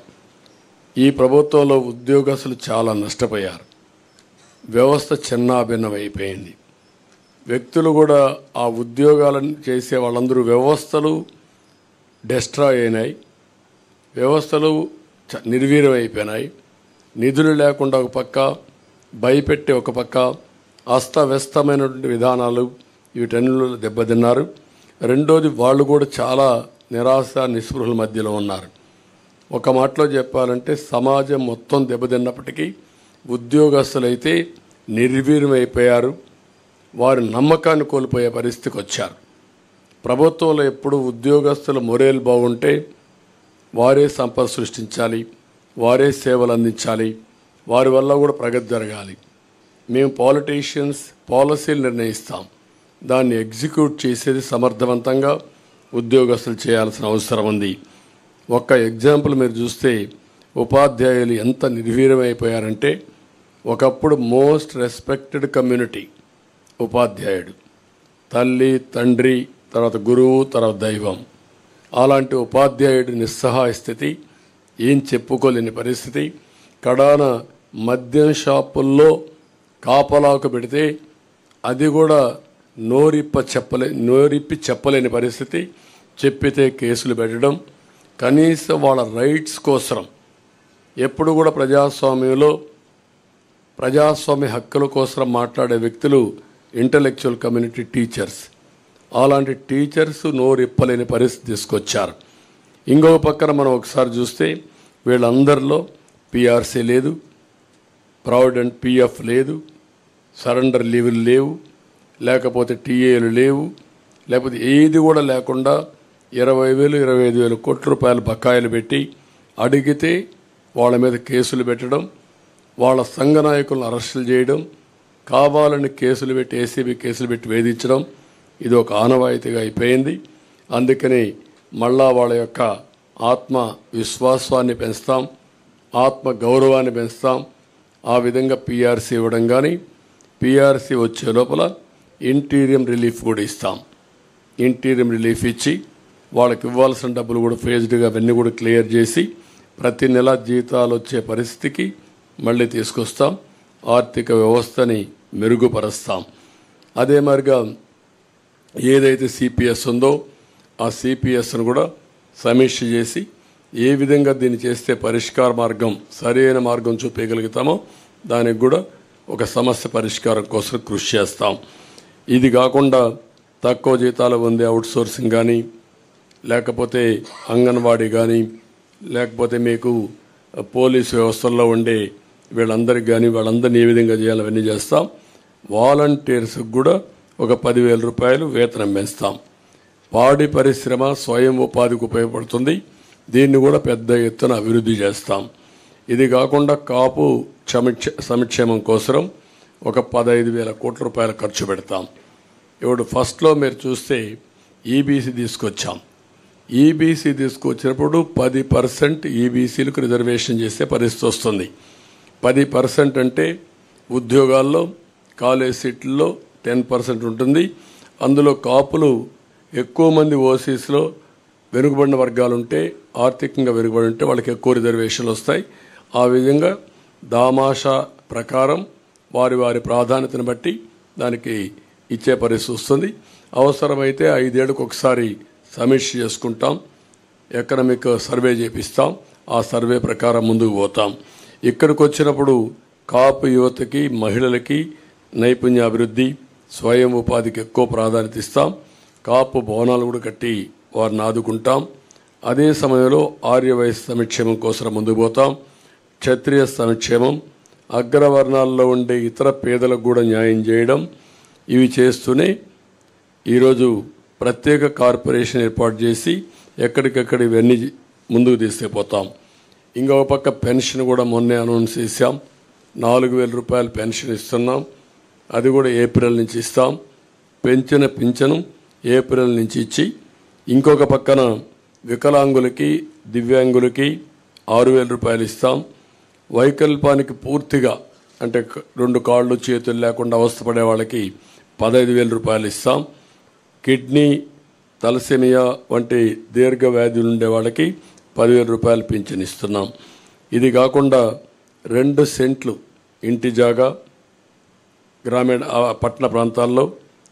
ఈ ప్రభుత్వంలో ఉద్యోగస్తులు చాలా నష్టపోయారు. వ్యవస్థ చిన్నాభిన్నమైపోయింది. వ్యక్తులు కూడా ఆ ఉద్యోగాలను చేసే వాళ్ళందరూ వ్యవస్థలు డెస్ట్రాయ్ అయినాయి. వ్యవస్థలు నిర్వీర్యం అయిపోయినాయి. నిధులు లేకుండా ఒక పక్క, భయపెట్టే ఒక పక్క, అస్తవ్యస్తమైనటువంటి విధానాలు వీటన్నిటిలో దెబ్బతిన్నారు. రెండోది వాళ్ళు కూడా చాలా నిరాశ నిస్పృహల మధ్యలో ఉన్నారు. ఒక మాటలో చెప్పాలంటే సమాజం మొత్తం దెబ్బతిన్నప్పటికీ ఉద్యోగస్తులైతే నిర్వీర్యం అయిపోయారు. వారి నమ్మకాన్ని కోల్పోయే పరిస్థితికి వచ్చారు. ప్రభుత్వంలో ఎప్పుడు ఉద్యోగస్తుల మొరేల్ బాగుంటే వారే సంపద సృష్టించాలి, వారే సేవలు అందించాలి, వారి వల్ల కూడా ప్రగతి జరగాలి. మేము పాలిటీషియన్స్ పాలసీలు నిర్ణయిస్తాం, దాన్ని ఎగ్జిక్యూట్ చేసేది సమర్థవంతంగా ఉద్యోగస్తులు చేయాల్సిన అవసరం ఉంది. ఒక్క ఎగ్జాంపుల్ మీరు చూస్తే ఉపాధ్యాయులు ఎంత నిర్వీర్యమైపోయారంటే, ఒకప్పుడు మోస్ట్ రెస్పెక్టెడ్ కమ్యూనిటీ ఉపాధ్యాయుడు, తల్లి తండ్రి, తర్వాత గురువు, తర్వాత దైవం. అలాంటి ఉపాధ్యాయుడి నిస్సహాయ స్థితి, ఏం చెప్పుకోలేని పరిస్థితి. కడాన మద్యం షాపుల్లో కాపలాకు పెడితే అది కూడా నోరిప్పి చెప్పలేని పరిస్థితి. చెప్పితే కేసులు పెట్టడం. కనీసం వాళ్ళ రైట్స్ కోసం ఎప్పుడు కూడా ప్రజాస్వామ్యంలో ప్రజాస్వామ్య హక్కుల కోసం మాట్లాడే వ్యక్తులు ఇంటలెక్చువల్ కమ్యూనిటీ టీచర్స్. అలాంటి టీచర్స్ నోరిప్పలేని పరిస్థితి తీసుకొచ్చారు. ఇంకొక పక్కన మనం ఒకసారి చూస్తే వీళ్ళందరిలో పిఆర్సీ లేదు, ప్రావిడెంట్ పిఎఫ్ లేదు, సరెండర్ లీవులు లేవు, లేకపోతే టీఏలు లేవు, లేకపోతే ఏది కూడా లేకుండా 20,000 25,000 కోట్ల రూపాయల బకాయిలు పెట్టి అడిగితే వాళ్ళ మీద కేసులు పెట్టడం, వాళ్ళ సంఘ నాయకులను అరెస్టులు చేయడం, కావాలని కేసులు పెట్టి ఏసీబీ కేసులు పెట్టి వేధించడం, ఇది ఒక ఆనవాయితీగా అయిపోయింది. అందుకని మళ్ళా వాళ్ళ యొక్క ఆత్మ విశ్వాసాన్ని పెంచుతాం, ఆత్మ గౌరవాన్ని పెంచుతాం. ఆ విధంగా పీఆర్సీ ఇవ్వడం కానీ, పీఆర్సీ వచ్చే లోపల ఇంటీరియం రిలీఫ్ కూడా ఇస్తాం. ఇంటీరియం రిలీఫ్ ఇచ్చి వాళ్ళకి ఇవ్వాల్సిన డబ్బులు కూడా ఫేజ్డ్గా అవన్నీ కూడా క్లియర్ చేసి ప్రతి నెల జీతాలు వచ్చే పరిస్థితికి మళ్ళీ తీసుకొస్తాం. ఆర్థిక వ్యవస్థని మెరుగుపరుస్తాం. అదే మరిగా ఏదైతే సిపిఎస్ ఉందో ఆ సిపిఎస్ను కూడా సమీక్ష చేసి ఏ విధంగా దీన్ని చేస్తే పరిష్కార మార్గం, సరైన మార్గం చూపించగలుగుతామో దానికి కూడా ఒక సమస్య పరిష్కారం కోసం కృషి చేస్తాం. ఇది కాకుండా తక్కువ జీతాలు పొందే అవుట్సోర్సింగ్ కానీ, లేకపోతే అంగన్వాడీ కానీ, లేకపోతే మీకు పోలీసు వ్యవస్థల్లో ఉండే వీళ్ళందరికీ కానీ వాళ్ళందరినీ ఏ విధంగా చేయాలో అవన్నీ చేస్తాం. వాలంటీర్స్కి కూడా ఒక 10,000 రూపాయలు వేతనం పెంచుతాం. పాడి పరిశ్రమ స్వయం ఉపాధికి ఉపయోగపడుతుంది. దీన్ని కూడా పెద్ద ఎత్తున అభివృద్ధి చేస్తాం. ఇది కాకుండా కాపు సంక్షేమం కోసం ఒక 15,000 కోట్ల రూపాయలు ఖర్చు పెడతాం. ఇప్పుడు ఫస్ట్లో మీరు చూస్తే ఈబీసీ తీసుకొచ్చాం. ఈబీసీ తీసుకొచ్చినప్పుడు 10% ఈబీసీలకు రిజర్వేషన్ చేసే పరిస్థితి వస్తుంది. 10% అంటే ఉద్యోగాల్లో, కాలేజ్ సీట్లలో 10% ఉంటుంది. అందులో కాపులు ఎక్కువ మంది ఓసీస్లో వెనుకబడిన వర్గాలు ఉంటే, ఆర్థికంగా వెనుకబడి ఉంటే వాళ్ళకి ఎక్కువ రిజర్వేషన్లు వస్తాయి. ఆ విధంగా దామాషా ప్రకారం వారి వారి ప్రాధాన్యతను బట్టి దానికి ఇచ్చే పరిస్థితి వస్తుంది. అవసరమైతే 5 ఏళ్లకు ఒకసారి సమీక్ష చేసుకుంటాం, ఎకనామిక్ సర్వే చేపిస్తాం, ఆ సర్వే ప్రకారం ముందుకు పోతాం. ఇక్కడికి వచ్చినప్పుడు కాపు యువతకి, మహిళలకి నైపుణ్య అభివృద్ధి, స్వయం ఉపాధికి ఎక్కువ ప్రాధాన్యత ఇస్తాం. కాపు భవనాలు కూడా కట్టి వారిని ఆదుకుంటాం. అదే సమయంలో ఆర్యవైశ్య సంక్షేమం కోసం ముందుకు పోతాం. క్షత్రియ సంక్షేమం, అగ్రవర్ణాల్లో ఉండే ఇతర పేదలకు కూడా న్యాయం చేయడం, ఇవి చేస్తూనే ఈరోజు ప్రత్యేక కార్పొరేషన్ ఏర్పాటు చేసి ఎక్కడికక్కడ ఇవన్నీ ముందుకు తీసుకుపోతాం. ఇంకొక పక్క పెన్షన్ కూడా మొన్నే అనౌన్స్ చేశాం. 4,000 రూపాయలు పెన్షన్ ఇస్తున్నాం. అది కూడా ఏప్రిల్ నుంచి ఇస్తాం. పెంచిన పింఛను ఏప్రిల్ నుంచి ఇచ్చి, ఇంకొక పక్కన వికలాంగులకి, దివ్యాంగులకి 6,000 రూపాయలు ఇస్తాం. వైకల్పానికి పూర్తిగా అంటే 2 కాళ్ళు చేతులు లేకుండా అవస్థపడే వాళ్ళకి 15,000 రూపాయలు ఇస్తాం. కిడ్నీ, తలసేమియా వంటి దీర్ఘ వ్యాధులు ఉండే వాళ్ళకి 10,000 రూపాయలు పింఛన్ ఇస్తున్నాం. ఇది కాకుండా 2 సెంట్లు ఇంటి జాగా గ్రామీణ పట్టణ ప్రాంతాల్లో,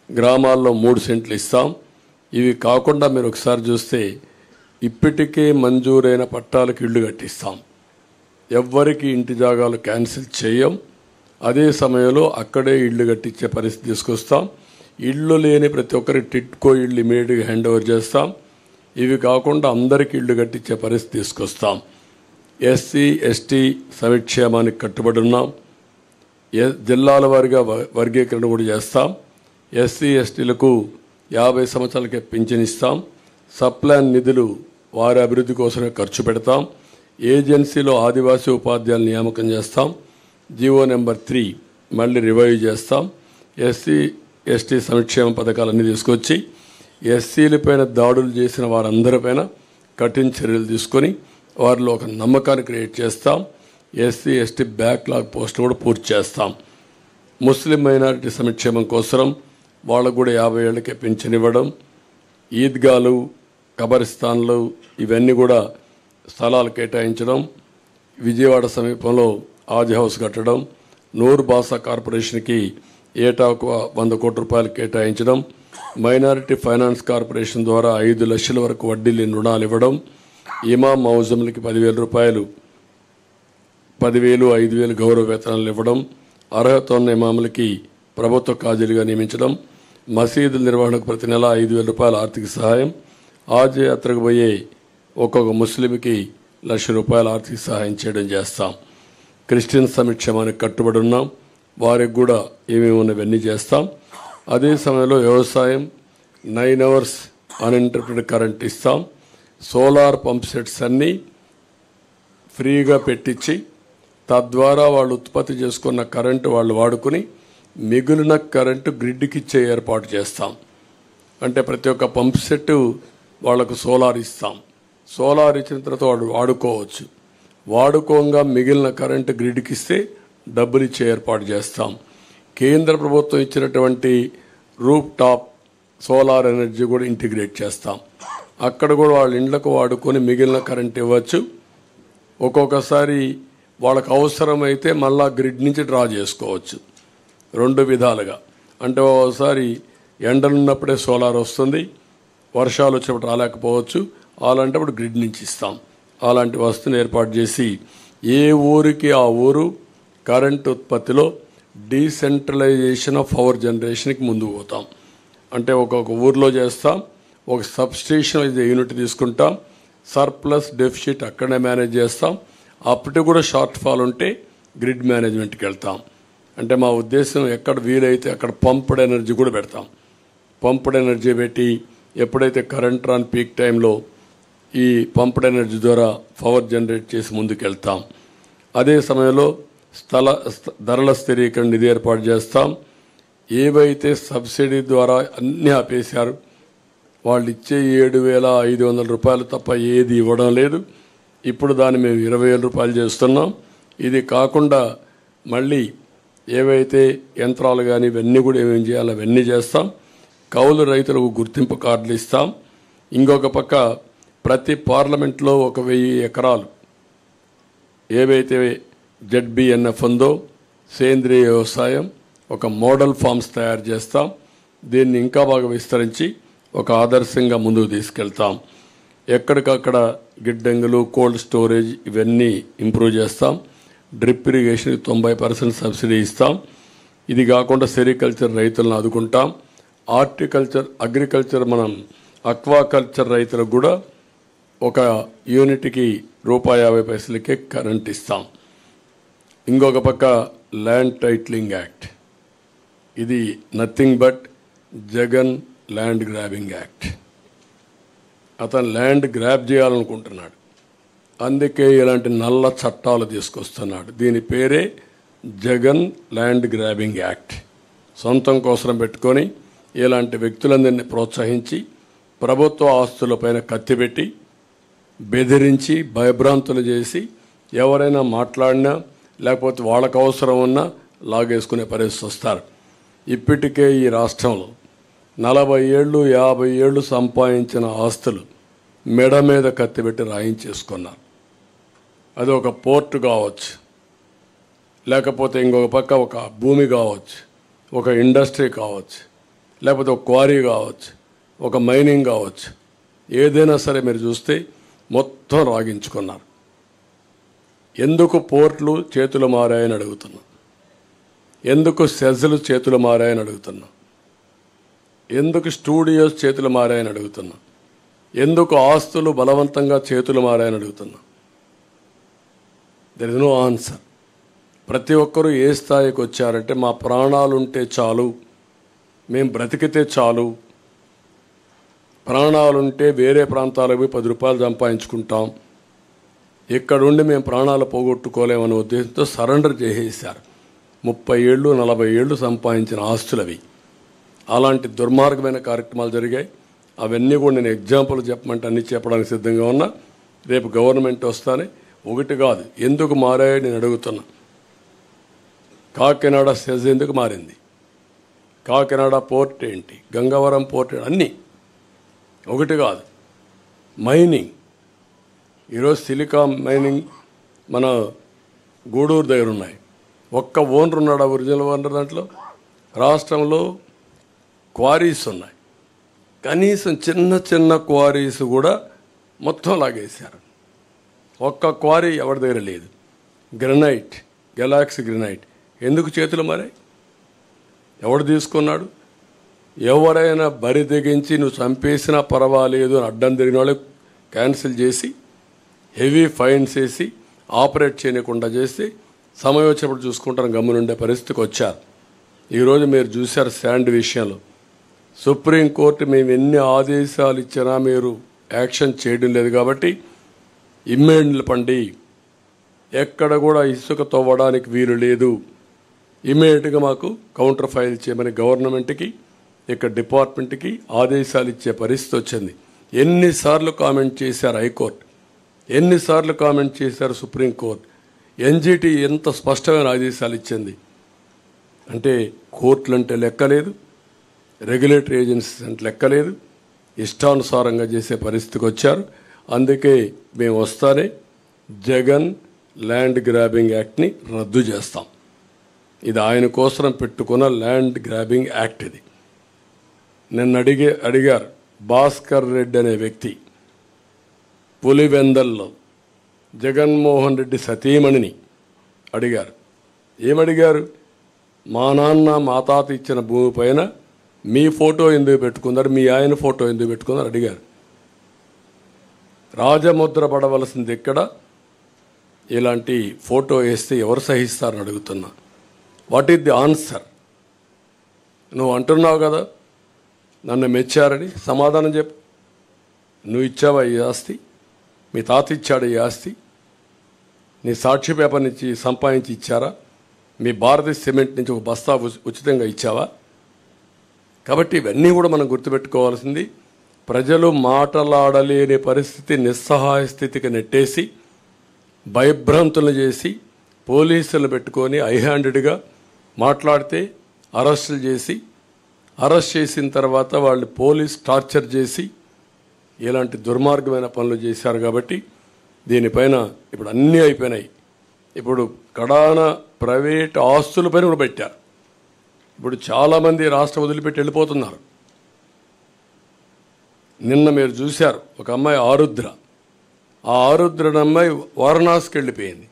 గ్రామాల్లో 3 సెంట్లు ఇస్తాం. ఇవి కాకుండా మీరు ఒకసారి చూస్తే ఇప్పటికే మంజూరైన పట్టాలకు ఇళ్లు కట్టిస్తాం. ఎవ్వరికి ఇంటి జాగాలు క్యాన్సిల్ చేయం. అదే సమయంలో అక్కడే ఇళ్లు కట్టించే పరిస్థితి తీసుకొస్తాం. ఇళ్ళు లేని ప్రతి ఒక్కరి టిట్కో ఇళ్ళు ఇమీడియట్గా హ్యాండ్ ఓవర్ చేస్తాం. ఇవి కాకుండా అందరికీ ఇళ్లు కట్టించే పరిస్థితి తీసుకొస్తాం. ఎస్సీ ఎస్టీ సంక్షేమానికి కట్టుబడి ఉన్నాం. జిల్లాల వారీగా వర్గీకరణ కూడా చేస్తాం. ఎస్సీ ఎస్టీలకు 50 సంవత్సరాలకే పింఛన్ ఇస్తాం. సప్లాన్ నిధులు వారి అభివృద్ధి కోసమే ఖర్చు పెడతాం. ఏజెన్సీలో ఆదివాసీ ఉపాధ్యాయులు నియామకం చేస్తాం. జీవో నెంబర్ 3 మళ్ళీ రివైవ్ చేస్తాం. ఎస్సీ ఎస్టీ సంక్షేమ పథకాలన్నీ తీసుకొచ్చి ఎస్సీలపైన దాడులు చేసిన వారందరిపైన కఠిన చర్యలు తీసుకొని వారిలో ఒక నమ్మకాన్ని క్రియేట్ చేస్తాం. ఎస్సీ ఎస్టీ బ్యాక్లాగ్ పోస్టులు కూడా పూర్తి చేస్తాం. ముస్లిం మైనారిటీ సంక్షేమం కోసం వాళ్ళకు కూడా 50 ఏళ్లకే పింఛన్ ఇవ్వడం, ఈద్గాలు, కబరిస్తాన్లు ఇవన్నీ కూడా స్థలాలు కేటాయించడం, విజయవాడ సమీపంలో ఆది హౌస్ కట్టడం, నూరు భాషా కార్పొరేషన్కి ఏటా 100 కోట్ల రూపాయలు కేటాయించడం, మైనారిటీ ఫైనాన్స్ కార్పొరేషన్ ద్వారా 5 లక్షల వరకు వడ్డీ లేని రుణాలు ఇవ్వడం, ఇమాం మౌజంలకి 10,000 రూపాయలు, 10,000, 5,000 గౌరవ వేతనాలు ఇవ్వడం, అర్హత ఉన్న ఇమాములకి ప్రభుత్వ కాజీలుగా నియమించడం, మసీదుల నిర్వహణకు ప్రతి నెల 5,000 రూపాయల ఆర్థిక సహాయం, ఆజ్ యాత్రకు పోయే ఒక్కొక్క ముస్లింకి 1,00,000 రూపాయల ఆర్థిక సహాయం చేయడం చేస్తాం. క్రిస్టియన్ సంక్షేమానికి కట్టుబడి ఉన్నాం. వారికి కూడా ఏమేమి ఉన్నవన్నీ చేస్తాం. అదే సమయంలో వ్యవసాయం 9 hours అన్ఇంటరప్టెడ్ కరెంట్ ఇస్తాం. సోలార్ పంప్ సెట్స్ అన్నీ ఫ్రీగా పెట్టించి తద్వారా వాళ్ళు ఉత్పత్తి చేసుకున్న కరెంటు వాళ్ళు వాడుకుని మిగిలిన కరెంటు గ్రిడ్కి ఇచ్చే ఏర్పాటు చేస్తాం. అంటే ప్రతి ఒక్క పంప్ సెట్ వాళ్లకు సోలార్ ఇస్తాం. సోలార్ ఇచ్చిన తర్వాత వాడు వాడుకోవచ్చు. వాడుకోగా మిగిలిన కరెంటు గ్రిడ్కి ఇస్తే డబ్బులు ఇచ్చే ఏర్పాటు చేస్తాం. కేంద్ర ప్రభుత్వం ఇచ్చినటువంటి రూఫ్ టాప్ సోలార్ ఎనర్జీ కూడా ఇంటిగ్రేట్ చేస్తాం. అక్కడ కూడా వాళ్ళ ఇండ్లకు వాడుకొని మిగిలిన కరెంట్ ఇవ్వచ్చు. ఒక్కొక్కసారి వాళ్ళకు అవసరమైతే మళ్ళా గ్రిడ్ నుంచి డ్రా చేసుకోవచ్చు. 2 విధాలుగా. అంటే ఒకసారి ఎండలున్నప్పుడే సోలార్ వస్తుంది, వర్షాలు వచ్చినప్పుడు రాలేకపోవచ్చు. అలాంటప్పుడు గ్రిడ్ నుంచి ఇస్తాం. అలాంటి వస్తువుని ఏర్పాటు చేసి ఏ ఊరికి ఆ ఊరు కరెంట్ ఉత్పత్తిలో డీసెంట్రలైజేషన్ ఆఫ్ పవర్ జనరేషన్కి ముందుకు పోతాం. అంటే ఒక్కొక్క ఊర్లో చేస్తాం. ఒక సబ్స్టేషన్ యూనిట్ తీసుకుంటాం. సర్ప్లస్ డెఫిసిట్ అక్కడనే మేనేజ్ చేస్తాం. అప్పటికి కూడా షార్ట్ ఫాల్ ఉంటే గ్రిడ్ మేనేజ్మెంట్కి వెళ్తాం. అంటే మా ఉద్దేశం ఎక్కడ వీలైతే అక్కడ పంప్డ్ ఎనర్జీ కూడా పెడతాం. పంప్డ్ ఎనర్జీ పెట్టి ఎప్పుడైతే కరెంట్ రాని పీక్ టైంలో ఈ పంప్డ్ ఎనర్జీ ద్వారా పవర్ జనరేట్ చేసి ముందుకు వెళ్తాం. అదే సమయంలో ధరల స్థిరీకరణ నిధి ఏర్పాటు చేస్తాం. ఏవైతే సబ్సిడీ ద్వారా అన్నీ ఆపేశారు, వాళ్ళు ఇచ్చే 7,500 రూపాయలు తప్ప ఏది ఇవ్వడం లేదు. ఇప్పుడు దాన్ని మేము 20,000 రూపాయలు చేస్తున్నాం. ఇది కాకుండా మళ్ళీ ఏవైతే యంత్రాలు కానీ ఇవన్నీ కూడా ఏమేమి చేయాలో అవన్నీ చేస్తాం. కౌలు రైతులకు గుర్తింపు కార్డులు ఇస్తాం. ఇంకొక పక్క ప్రతి పార్లమెంట్లో 1,000 ఎకరాలు ఏవైతే ZBNF ఉందో సేంద్రియ వ్యవసాయం ఒక మోడల్ ఫార్మ్స్ తయారు చేస్తాం. దీన్ని ఇంకా బాగా విస్తరించి ఒక ఆదర్శంగా ముందుకు తీసుకెళ్తాం. ఎక్కడికక్కడ గిడ్డంగులు, కోల్డ్ స్టోరేజ్ ఇవన్నీ ఇంప్రూవ్ చేస్తాం. డ్రిప్ ఇరిగేషన్కి 90% సబ్సిడీ ఇస్తాం. ఇది కాకుండా సెరికల్చర్ రైతులను ఆదుకుంటాం. అగ్రికల్చర్ మనం అక్వాకల్చర్ రైతులకు కూడా ఒక యూనిట్కి ₹50 కరెంట్ ఇస్తాం. ఇంకొక పక్క ల్యాండ్ టైటిలింగ్ యాక్ట్, ఇది nothing but Jagan land grabbing act. అతను ల్యాండ్ గ్రాబ్ చేయాలనుకుంటున్నాడు, అందుకే ఇలాంటి నల్ల చట్టాలు తీసుకొస్తున్నాడు. దీని పేరే జగన్ ల్యాండ్ గ్రాబింగ్ యాక్ట్. సొంతం కోసం పెట్టుకొని ఇలాంటి వ్యక్తులందరినీ ప్రోత్సహించి ప్రభుత్వ ఆస్తులపైన కత్తిపెట్టి బెదిరించి భయభ్రాంతులు చేసి ఎవరైనా మాట్లాడినా లేకపోతే వాళ్ళకు అవసరం ఉన్నా లాగేసుకునే పరిస్థితి వస్తారు. ఇప్పటికే ఈ రాష్ట్రంలో 40 ఏళ్ళు 50 ఏళ్ళు సంపాదించిన ఆస్తులు మెడ మీద కత్తిపెట్టి రాయించేసుకున్నారు. అది ఒక పోర్టు కావచ్చు, లేకపోతే ఇంకొక పక్క ఒక భూమి కావచ్చు, ఒక ఇండస్ట్రీ కావచ్చు, లేకపోతే ఒక క్వారీ కావచ్చు, ఒక మైనింగ్ కావచ్చు, ఏదైనా సరే మీరు చూస్తే మొత్తం రాగించుకున్నారు. ఎందుకు పోర్ట్లు చేతులు మారాయని అడుగుతున్నా, ఎందుకు సెజ్లు చేతులు మారాయని అడుగుతున్నా, ఎందుకు స్టూడియోస్ చేతులు మారాయని అడుగుతున్నా, ఎందుకు ఆస్తులు బలవంతంగా చేతులు మారాయని అడుగుతున్నా. There is no answer. ప్రతి ఒక్కరూ ఏ స్థాయికి వచ్చారంటే మా ప్రాణాలుంటే చాలు, మేము బ్రతికితే చాలు, ప్రాణాలుంటే వేరే ప్రాంతాలకు పోయి ₹10 సంపాదించుకుంటాం, ఇక్కడుండి మేము ప్రాణాలు పోగొట్టుకోలేమనే ఉద్దేశంతో సరెండర్ చేసేసారు. 30 ఏళ్ళు 40 ఏళ్ళు సంపాదించిన ఆస్తులవి. అలాంటి దుర్మార్గమైన కార్యక్రమాలు జరిగాయి. అవన్నీ కూడా నేను ఎగ్జాంపుల్ చెప్పమంటే అన్ని చెప్పడానికి సిద్ధంగా ఉన్నా. రేపు గవర్నమెంట్ వస్తానే ఒకటి కాదు ఎందుకు మారాయో నేను అడుగుతున్నా. కాకినాడ సెజ్ ఎందుకు మారింది, కాకినాడ పోర్ట్ ఏంటి, గంగవరం పోర్ట్ అన్నీ ఒకటి కాదు. మైనింగ్ ఈరోజు సిలికాన్ మైనింగ్ మన గూడూరు దగ్గర ఉన్నాయి. ఒక్క ఓనర్ ఉన్నాడు, ఒరిజినల్ ఓనర్. దాంట్లో రాష్ట్రంలో క్వారీస్ ఉన్నాయి, కనీసం చిన్న చిన్న క్వారీస్ కూడా మొత్తం లాగేశారు. ఒక్క క్వారీ ఎవరి దగ్గర లేదు. గ్రనైట్, గెలాక్సీ గ్రనైట్ ఎందుకు చేతులు మారాయి, ఎవడు తీసుకున్నాడు? ఎవరైనా బరి తెగించి నువ్వు చంపేసినా పర్వాలేదు అని అడ్డం తిరిగిన వాళ్ళు క్యాన్సిల్ చేసి హెవీ ఫైన్స్ వేసి ఆపరేట్ చేయకుండా చేసి సమయం వచ్చినప్పుడు చూసుకుంటారు గమ్మునుండే పరిస్థితికి వచ్చారు. ఈరోజు మీరు చూశారు శాండ్ విషయంలో సుప్రీంకోర్టు మేము ఎన్ని ఆదేశాలు ఇచ్చినా మీరు యాక్షన్ చేయడం లేదు కాబట్టి ఇమ్మీడియట్ పండి, ఎక్కడ కూడా ఇసుక తవ్వడానికి వీలు లేదు, ఇమ్మీడియట్గా మాకు కౌంటర్ ఫైల్ చేయమని గవర్నమెంట్కి ఇక్కడ డిపార్ట్మెంట్కి ఆదేశాలు ఇచ్చే పరిస్థితి వచ్చింది. ఎన్నిసార్లు కామెంట్ చేశారు హైకోర్టు, ఎన్నిసార్లు కామెంట్ చేశారు సుప్రీంకోర్టు, ఎన్జిటి ఎంత స్పష్టమైన ఆదేశాలు ఇచ్చింది అంటే కోర్టులు అంటే లెక్కలేదు, రెగ్యులేటరీ ఏజెన్సీస్ అంటే లెక్కలేదు, ఇష్టానుసారంగా చేసే పరిస్థితికి వచ్చారు. అందుకే మేము వస్తానే జగన్ ల్యాండ్ గ్రాబింగ్ యాక్ట్ని రద్దు చేస్తాం. ఇది ఆయన కోసం పెట్టుకున్న ల్యాండ్ గ్రాబింగ్ యాక్ట్. ఇది నిన్న అడిగారు భాస్కర్ రెడ్డి అనే వ్యక్తి పులివెందల్లో జగన్మోహన్ రెడ్డి సతీమణిని అడిగారు. ఏమడిగారు? మా నాన్న మా తాత ఇచ్చిన భూమి పైన మీ ఫోటో ఎందుకు పెట్టుకున్నారు, మీ ఆయన ఫోటో ఎందుకు పెట్టుకున్నారు అడిగారు. రాజముద్ర పడవలసింది ఎక్కడ, ఇలాంటి ఫోటో వేస్తే ఎవరు సహిస్తారని అడుగుతున్నా. What is the answer? నువ్వు అంటున్నావు కదా నన్ను మెచ్చారని, సమాధానం చెప్పు. నువ్వు ఇచ్చావా ఈ ఆస్తి? మీ తాత ఇచ్చాడు ఈ ఆస్తి? నీ సాక్షి పేపర్ నుంచి సంపాదించి ఇచ్చారా? మీ భారతీయ సిమెంట్ నుంచి ఒక బస్తా ఉచితంగా ఇచ్చావా? కాబట్టి ఇవన్నీ కూడా మనం గుర్తుపెట్టుకోవాల్సింది. ప్రజలు మాటలాడలేని పరిస్థితి, నిస్సహాయ స్థితికి నెట్టేసి భయభ్రాంతులు చేసి పోలీసులు పెట్టుకొని హైహ్యాండెడ్గా మాట్లాడితే అరెస్టులు చేసి, అరెస్ట్ చేసిన తర్వాత వాళ్ళు పోలీస్ టార్చర్ చేసి ఇలాంటి దుర్మార్గమైన పనులు చేశారు. కాబట్టి దీనిపైన ఇప్పుడు అన్నీ అయిపోయినాయి. ఇప్పుడు కడాన ప్రైవేట్ ఆస్తులపైన కూడా పెట్టారు. ఇప్పుడు చాలామంది రాష్ట్రం వదిలిపెట్టి వెళ్ళిపోతున్నారు. నిన్న మీరు చూశారు, ఒక అమ్మాయి ఆరుద్ర. ఆ ఆరుద్ర అమ్మాయి వారణాసికి వెళ్ళిపోయింది.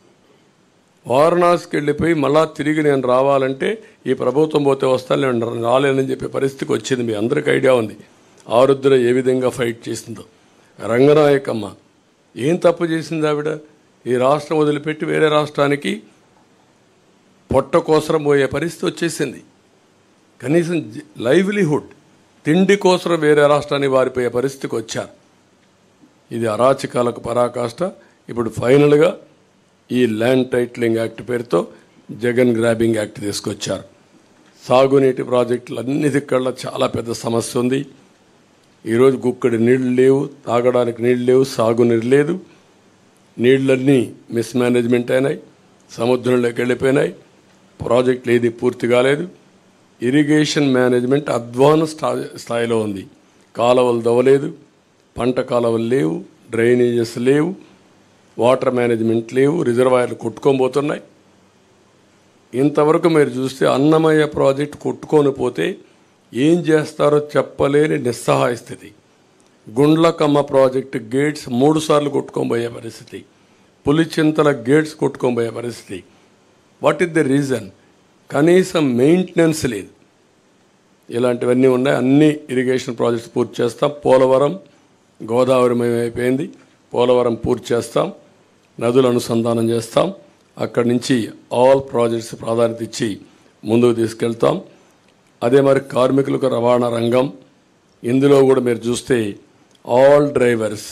వారణాసికి వెళ్ళిపోయి మళ్ళా తిరిగి నేను రావాలంటే ఈ ప్రభుత్వం పోతే వస్తాను, నేను రాలేనని చెప్పే పరిస్థితికి వచ్చింది. మీ అందరికీ ఐడియా ఉంది ఆరుద్ర ఏ విధంగా ఫైట్ చేసిందో. రంగనాయకమ్మ ఏం తప్పు చేసింది ఆవిడ? ఈ రాష్ట్రం వదిలిపెట్టి వేరే రాష్ట్రానికి పొట్ట కోసరం పోయే పరిస్థితి వచ్చేసింది. కనీసం లైవ్లీహుడ్, తిండి కోసం వేరే రాష్ట్రానికి వారిపోయే పరిస్థితికి వచ్చారు. ఇది అరాచకాలకు పరాకాష్ట. ఇప్పుడు ఫైనల్గా ఈ ల్యాండ్ టైటిలింగ్ యాక్ట్ పేరుతో జగన్ గ్రాబింగ్ యాక్ట్ తీసుకొచ్చారు. సాగునీటి ప్రాజెక్టులు అన్నిటికల్లా చాలా పెద్ద సమస్య ఉంది. ఈరోజు గుక్కడి నీళ్లు లేవు, తాగడానికి నీళ్లు లేవు, సాగునీరు లేదు. నీళ్ళన్నీ మిస్మేనేజ్మెంట్ అయినాయి, సముద్రంలోకి వెళ్ళిపోయినాయి. ప్రాజెక్టులు ఏది పూర్తి కాలేదు. ఇరిగేషన్ మేనేజ్మెంట్ అడ్వాన్స్ స్థాయిలో ఉంది. కాలువలు దవ్వలేదు, పంట కాలువలు లేవు, డ్రైనేజెస్ లేవు, వాటర్ మేనేజ్మెంట్ లేవు, రిజర్వాయర్లు కొట్టుకోబోతున్నాయి. ఇంతవరకు మీరు చూస్తే అన్నమయ్య ప్రాజెక్టు కొట్టుకొని పోతే ఏం చేస్తారో చెప్పలేని నిస్సహాయ స్థితి. గుండ్లకమ్మ ప్రాజెక్టు గేట్స్ 3 సార్లు కొట్టుకొని పోయే పరిస్థితి. పులిచింతల గేట్స్ కొట్టుకొని పోయే పరిస్థితి. What is the reason? కనీసం మెయింటెనెన్స్ లేదు. ఇలాంటివన్నీ ఉన్నాయి. అన్ని ఇరిగేషన్ ప్రాజెక్ట్స్ పూర్తి చేస్తాం. పోలవరం గోదావరి అయిపోయింది, పోలవరం పూర్తి చేస్తాం. నదులు అనుసంధానం చేస్తాం. అక్కడి నుంచి ఆల్ ప్రాజెక్ట్స్ ప్రాధాన్యత ఇచ్చి ముందుకు తీసుకెళ్తాం. అదే మరి కార్మికులకు రవాణా రంగం, ఇందులో కూడా మీరు చూస్తే ఆల్ డ్రైవర్స్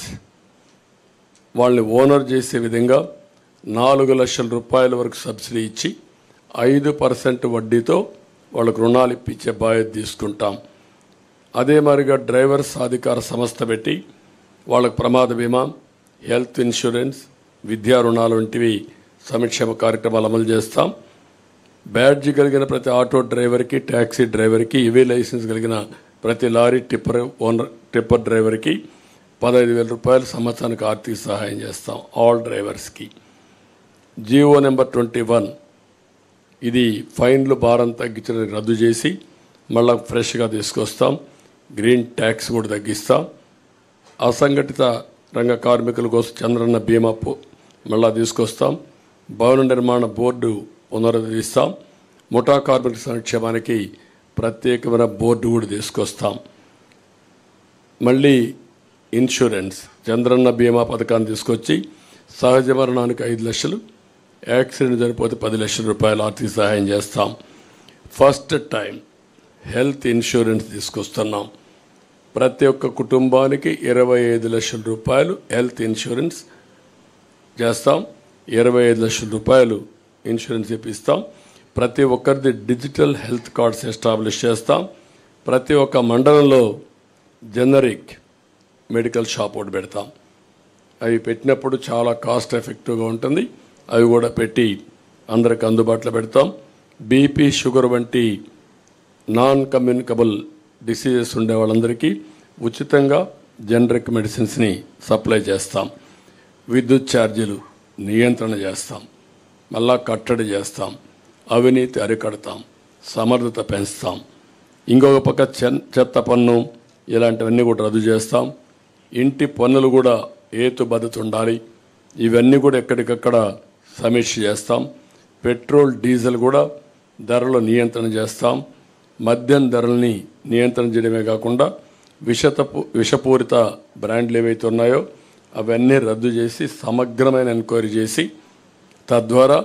వాళ్ళని ఓనర్ చేసే విధంగా 4 లక్షల రూపాయల వరకు సబ్సిడీ ఇచ్చి 5% వడ్డీతో వాళ్ళకు రుణాలు ఇప్పించే బాధ్యత తీసుకుంటాం. అదే మరిగా డ్రైవర్స్ అధికార సంస్థ పెట్టి వాళ్ళకు ప్రమాద బీమా, హెల్త్ ఇన్సూరెన్స్, విద్యా రుణాలు వంటివి సంక్షేమ కార్యక్రమాలు అమలు చేస్తాం. బ్యాడ్జి కలిగిన ప్రతి ఆటో డ్రైవర్కి, ట్యాక్సీ డ్రైవర్కి, ఈవీ లైసెన్స్ కలిగిన ప్రతి లారీ టిప్పర్ డ్రైవర్కి 15,000 రూపాయలు సంవత్సరానికి ఆర్థిక సహాయం చేస్తాం ఆల్ డ్రైవర్స్కి. జీవో నెంబర్ 21 ఇది ఫైన్లు భారం తగ్గించడం రద్దు చేసి మళ్ళీ ఫ్రెష్గా తీసుకొస్తాం. గ్రీన్ ట్యాక్స్ కూడా తగ్గిస్తాం. అసంఘటిత రంగ కార్మికుల కోసం చంద్రన్న బీమా మళ్ళా తీసుకొస్తాం. భవన నిర్మాణ బోర్డు పునరుద్ధరిస్తాం. ముఠా కార్మికుల సంక్షేమానికి ప్రత్యేకమైన బోర్డు కూడా తీసుకొస్తాం. మళ్ళీ ఇన్సూరెన్స్ చంద్రన్న బీమా పథకాన్ని తీసుకొచ్చి సహజ మరణానికి 5 లక్షలు, యాక్సిడెంట్ జరిగిపోతే 10 లక్షల రూపాయలు ఆర్థిక సహాయం చేస్తాం. ఫస్ట్ టైం హెల్త్ ఇన్సూరెన్స్ తీసుకొస్తున్నాం. ప్రతి ఒక్క కుటుంబానికి 25 లక్షల రూపాయలు హెల్త్ ఇన్సూరెన్స్ చేస్తాం. 25 లక్షల రూపాయలు ఇన్సూరెన్స్ ఇప్పిస్తాం. ప్రతి ఒక్కరిది డిజిటల్ హెల్త్ కార్డ్స్ ఎస్టాబ్లిష్ చేస్తాం. ప్రతి ఒక్క మండలంలో జనరిక్ మెడికల్ షాప్ ఒకటి పెడతాం. అవి పెట్టినప్పుడు చాలా కాస్ట్ ఎఫెక్టివ్గా ఉంటుంది. అవి కూడా పెట్టి అందరికి అందుబాటులో పెడతాం. బీపీ, షుగర్ వంటి నాన్ కమ్యూనికబుల్ డిసీజెస్ ఉండే వాళ్ళందరికీ ఉచితంగా జనరిక్ మెడిసిన్స్ని సప్లై చేస్తాం. విద్యుత్ ఛార్జీలు నియంత్రణ చేస్తాం. మళ్ళా కట్టడి చేస్తాం. అవినీతి అరికడతాం. సమర్థత పెంచుతాం. ఇంకొక పక్క చెత్త పన్ను ఇలాంటివన్నీ కూడా రద్దు చేస్తాం. ఇంటి పన్నులు కూడా హేతుబద్ధత ఉండాలి. ఇవన్నీ కూడా ఎక్కడికక్కడ సమీక్ష చేస్తాం. పెట్రోల్, డీజిల్ కూడా ధరలు నియంత్రణ చేస్తాం. మద్యం ధరల్ని నియంత్రణ చేయడమే కాకుండా విషపూరిత బ్రాండ్లు ఏవైతే ఉన్నాయో అవన్నీ రద్దు చేసి సమగ్రమైన ఎంక్వైరీ చేసి తద్వారా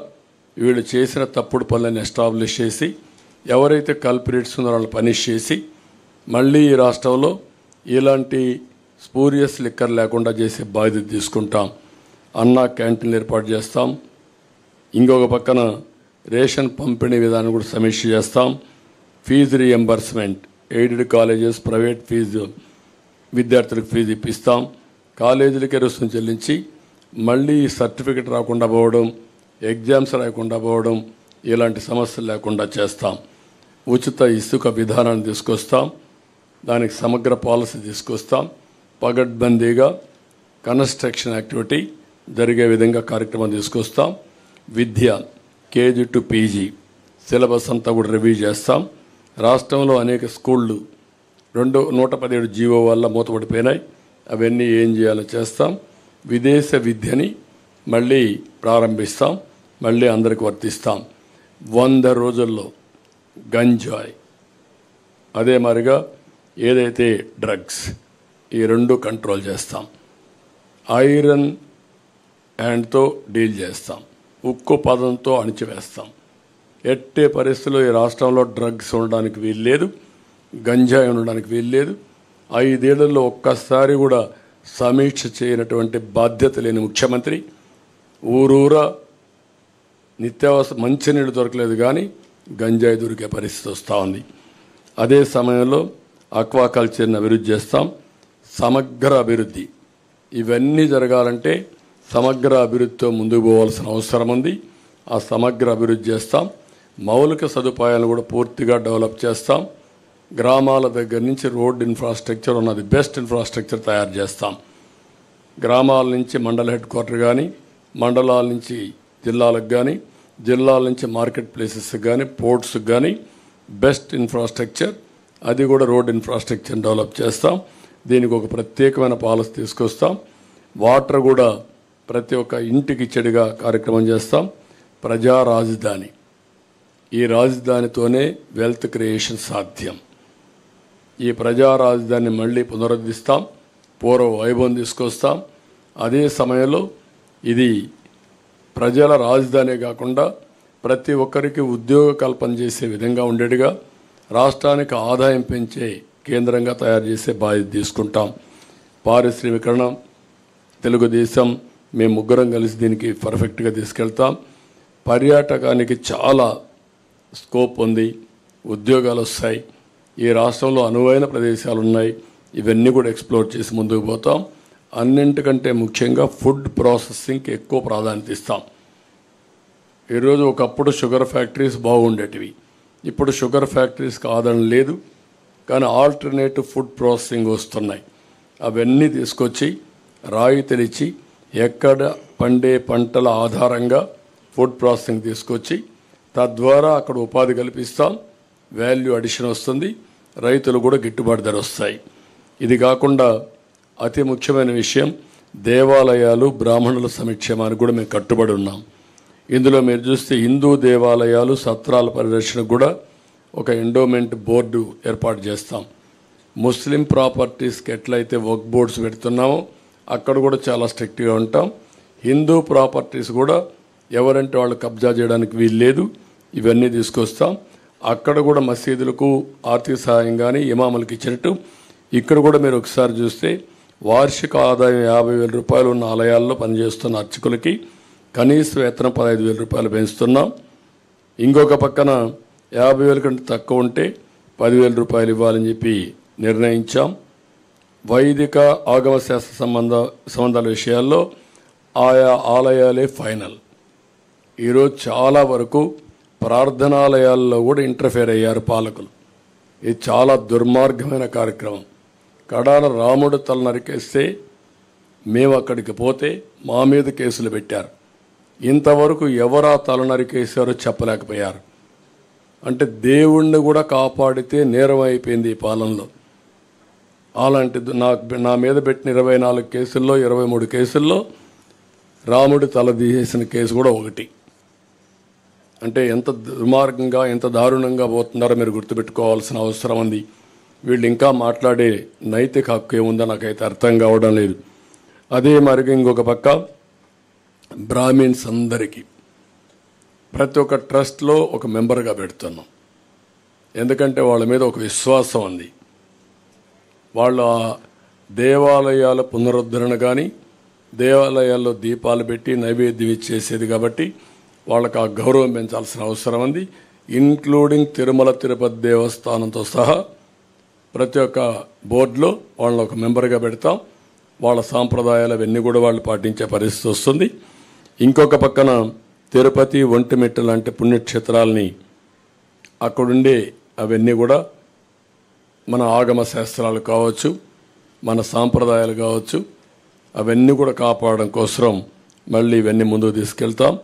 వీళ్ళు చేసిన తప్పుడు పనులను ఎస్టాబ్లిష్ చేసి ఎవరైతే కల్పరేట్స్ ఉన్నారో వాళ్ళని పనిష్ చేసి మళ్ళీ ఈ రాష్ట్రంలో ఇలాంటి స్పూరియస్ లిక్కర్ లేకుండా చేసే బాధ్యత తీసుకుంటాం. అన్నా క్యాంటీన్లు ఏర్పాటు చేస్తాం. ఇంకొక పక్కన రేషన్ పంపిణీ విధానం కూడా సమీక్ష చేస్తాం. Fees reimbursement, aided colleges, private fees విద్యార్థులకు ఫీజు ఇప్పిస్తాం. కాలేజీలకే రుసుము చెల్లించి మళ్ళీ సర్టిఫికెట్ రాకుండా పోవడం, ఎగ్జామ్స్ రాకుండా పోవడం ఇలాంటి సమస్యలు లేకుండా చేస్తాం. ఉచిత ఇసుక విధానాన్ని తీసుకొస్తాం. దానికి సమగ్ర పాలసీ తీసుకొస్తాం. పగడ్బందీగా కన్స్ట్రక్షన్ యాక్టివిటీ జరిగే విధంగా కార్యక్రమం తీసుకొస్తాం. విద్య కేజీ టు పీజీ సిలబస్ అంతా కూడా రివ్యూ చేస్తాం. రాష్ట్రంలో అనేక స్కూళ్ళు 117 జీవో వల్ల మూతపడిపోయినాయి. అవన్నీ ఏం చేయాలో చేస్తాం. విదేశ విద్యని మళ్ళీ ప్రారంభిస్తాం, మళ్ళీ అందరికి వర్తిస్తాం. 100 రోజుల్లో గంజాయి, అదే మరిగా ఏదైతే డ్రగ్స్, ఈ 2 కంట్రోల్ చేస్తాం. ఐరన్ హ్యాండ్తో డీల్ చేస్తాం, ఉక్కు పదంతో అణిచివేస్తాం. ఎట్టే పరిస్థితుల్లో ఈ రాష్ట్రంలో డ్రగ్స్ ఉండడానికి వీల్లేదు, గంజాయి ఉండడానికి వీల్లేదు. 5 ఏళ్లలో ఒక్కసారి కూడా సమీక్ష చేయనటువంటి బాధ్యత లేని ముఖ్యమంత్రి. ఊరూరా నిత్యావసర మంచినీళ్ళు దొరకలేదు, కానీ గంజాయి దొరికే పరిస్థితి వస్తూ ఉంది. అదే సమయంలో అక్వాకల్చర్ని అభివృద్ధి చేస్తాం. సమగ్ర అభివృద్ధి, ఇవన్నీ జరగాలంటే సమగ్ర అభివృద్ధితో ముందుకు పోవాల్సిన అవసరం ఉంది. ఆ సమగ్ర అభివృద్ధి చేస్తాం. మౌలిక సదుపాయాలను కూడా పూర్తిగా డెవలప్ చేస్తాం. గ్రామాల దగ్గర నుంచి రోడ్ ఇన్ఫ్రాస్ట్రక్చర్ ఉన్నది, బెస్ట్ ఇన్ఫ్రాస్ట్రక్చర్ తయారు చేస్తాం. గ్రామాల నుంచి మండల హెడ్ క్వార్టర్ కానీ, మండలాల నుంచి జిల్లాలకు కానీ, జిల్లాల నుంచి మార్కెట్ ప్లేసెస్కి కానీ, పోర్ట్స్కి కానీ బెస్ట్ ఇన్ఫ్రాస్ట్రక్చర్, అది కూడా రోడ్ ఇన్ఫ్రాస్ట్రక్చర్ డెవలప్ చేస్తాం. దీనికి ఒక ప్రత్యేకమైన పాలసీ తీసుకొస్తాం. వాటర్ కూడా ప్రతి ఒక్క ఇంటికి చెడుగా కార్యక్రమం చేస్తాం. ప్రజా రాజధాని, ఈ రాజధానితోనే వెల్త్ క్రియేషన్ సాధ్యం. ఈ ప్రజా రాజధానిని మళ్ళీ పునరుద్ధరిస్తాం, పూర్వ వైభవం తీసుకొస్తాం. అదే సమయంలో ఇది ప్రజల రాజధాని కాకుండా ప్రతి ఒక్కరికి ఉద్యోగ కల్పన చేసే విధంగా ఉండేట్టుగా, రాష్ట్రానికి ఆదాయం పెంచే కేంద్రంగా తయారు చేసే బాధ్యత తీసుకుంటాం. పారిశ్రామికరణ, తెలుగుదేశం, మేము ముగ్గురం కలిసి దీనికి పర్ఫెక్ట్గా తీసుకెళ్తాం. పర్యాటకానికి చాలా స్కోప్ ఉంది, ఉద్యోగాలు వస్తాయి. ఈ రాష్ట్రంలో అనువైన ప్రదేశాలు ఉన్నాయి, ఇవన్నీ కూడా ఎక్స్ప్లోర్ చేసి ముందుకు పోతాం. అన్నింటికంటే ముఖ్యంగా ఫుడ్ ప్రాసెసింగ్కి ఎక్కువ ప్రాధాన్యత ఇస్తాం. ఈరోజు ఒకప్పుడు షుగర్ ఫ్యాక్టరీస్ బాగుండేటివి, ఇప్పుడు షుగర్ ఫ్యాక్టరీస్కి ఆదరణ లేదు, కానీ ఆల్టర్నేటివ్ ఫుడ్ ప్రాసెసింగ్ వస్తున్నాయి. అవన్నీ తీసుకొచ్చి రాయితీలిచ్చి ఎక్కడ పండే పంటల ఆధారంగా ఫుడ్ ప్రాసెసింగ్ తీసుకొచ్చి తద్వారా అక్కడ ఉపాధి కల్పిస్తాం. వాల్యూ అడిషన్ వస్తుంది, రైతులు కూడా గిట్టుబాటు ధర వస్తాయి. ఇది కాకుండా అతి ముఖ్యమైన విషయం, దేవాలయాలు, బ్రాహ్మణుల సంక్షేమానికి కూడా మేము కట్టుబడి ఉన్నాం. ఇందులో మీరు చూస్తే హిందూ దేవాలయాలు, సత్రాల పరిరక్షణకు కూడా ఒక ఎండోమెంట్ బోర్డు ఏర్పాటు చేస్తాం. ముస్లిం ప్రాపర్టీస్కి ఎట్లయితే వర్క్ బోర్డ్స్ పెడుతున్నామో అక్కడ కూడా చాలా స్ట్రిక్ట్గా ఉంటాం. హిందూ ప్రాపర్టీస్ కూడా ఎవరంటే వాళ్ళు కబ్జా చేయడానికి వీల్లేదు, ఇవన్నీ తీసుకొస్తాం. అక్కడ కూడా మసీదులకు ఆర్థిక సహాయం కానీ ఇమాములకు ఇచ్చినట్టు ఇక్కడ కూడా మీరు ఒకసారి చూస్తే వార్షిక ఆదాయం 50,000 రూపాయలు ఉన్న ఆలయాల్లో పనిచేస్తున్న అర్చకులకి కనీస వేతనం 15,000 రూపాయలు పెంచుతున్నాం. ఇంకొక పక్కన 50,000 కంటే తక్కువ ఉంటే 10,000 రూపాయలు ఇవ్వాలని చెప్పి నిర్ణయించాం. వైదిక ఆగమ శాస్త్ర సంబంధాల విషయాల్లో ఆయా ఆలయాలే ఫైనల్. ఈరోజు చాలా వరకు ప్రార్థనాలయాల్లో కూడా ఇంటర్ఫేర్ అయ్యారు పాలకులు. ఇది చాలా దుర్మార్గమైన కార్యక్రమం. కడాన రాముడు తల నరికేస్తే మేము అక్కడికి పోతే మా మీద కేసులు పెట్టారు. ఇంతవరకు ఎవరా తల నరికేశారో చెప్పలేకపోయారు. అంటే దేవుణ్ణి కూడా కాపాడితే నేరం అయిపోయింది ఈ పాలనలో. అలాంటి నా మీద పెట్టిన 24 కేసుల్లో 23 కేసుల్లో రాముడి తల తీసేసిన కేసు కూడా ఒకటి. అంటే ఎంత దుర్మార్గంగా, ఎంత దారుణంగా పోతున్నారో మీరు గుర్తుపెట్టుకోవాల్సిన అవసరం ఉంది. వీళ్ళు ఇంకా మాట్లాడే నైతిక హక్కు ఏముందో నాకైతే అర్థం కావడం లేదు. అదే మరిగా ఇంకొక పక్క బ్రాహ్మిన్స్ అందరికీ ప్రతి ఒక్క ట్రస్ట్లో ఒక మెంబర్గా పెడుతున్నాం. ఎందుకంటే వాళ్ళ మీద ఒక విశ్వాసం ఉంది. వాళ్ళ దేవాలయాల పునరుద్ధరణ కానీ, దేవాలయాల్లో దీపాలు పెట్టి నైవేద్యం ఇచ్చేసేది కాబట్టి వాళ్ళకి ఆ గౌరవం పెంచాల్సిన అవసరం ఉంది. ఇన్క్లూడింగ్ తిరుమల తిరుపతి దేవస్థానంతో సహా ప్రతి ఒక్క బోర్డులో వాళ్ళని ఒక మెంబర్గా పెడతాం. వాళ్ళ సాంప్రదాయాలు అవన్నీ కూడా వాళ్ళు పాటించే పరిస్థితి వస్తుంది. ఇంకొక పక్కన తిరుపతి, ఒంటిమిట్ట లాంటి పుణ్యక్షేత్రాలని అక్కడుండే అవన్నీ కూడా మన ఆగమ శాస్త్రాలు కావచ్చు, మన సాంప్రదాయాలు కావచ్చు, అవన్నీ కూడా కాపాడడం కోసం మళ్ళీ ఇవన్నీ ముందుకు తీసుకెళ్తాం.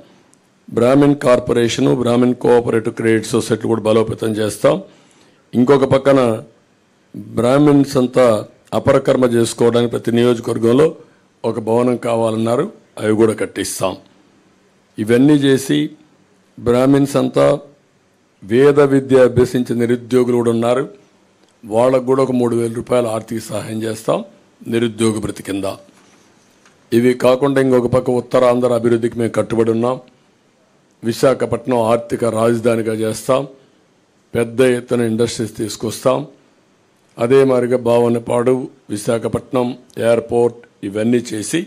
Brahmin corporation, Brahmin cooperative credit society కూడా బలోపేతం చేస్తాం. ఇంకొక పక్కన బ్రాహ్మిన్స్ అంతా అపరకర్మ చేసుకోవడానికి ప్రతి నియోజకవర్గంలో ఒక భవనం కావాలన్నారు, అవి కూడా కట్టిస్తాం. ఇవన్నీ చేసి బ్రాహ్మిన్స్ అంతా వేద విద్య అభ్యసించిన నిరుద్యోగులు కూడా ఉన్నారు, వాళ్ళకు కూడా ఒక 3,000 రూపాయల ఆర్థిక సహాయం చేస్తాం నిరుద్యోగ భృతి కింద. ఇవి కాకుండా ఇంకొక పక్క ఉత్తరాంధ్ర అభివృద్ధికి మేము కట్టుబడి ఉన్నాం. విశాఖపట్నం ఆర్థిక రాజధానిగా చేస్తాం, పెద్ద ఎత్తున ఇండస్ట్రీస్ తీసుకొస్తాం. అదే మాదిరిగా భావనపాడు, విశాఖపట్నం ఎయిర్పోర్ట్ ఇవన్నీ చేసి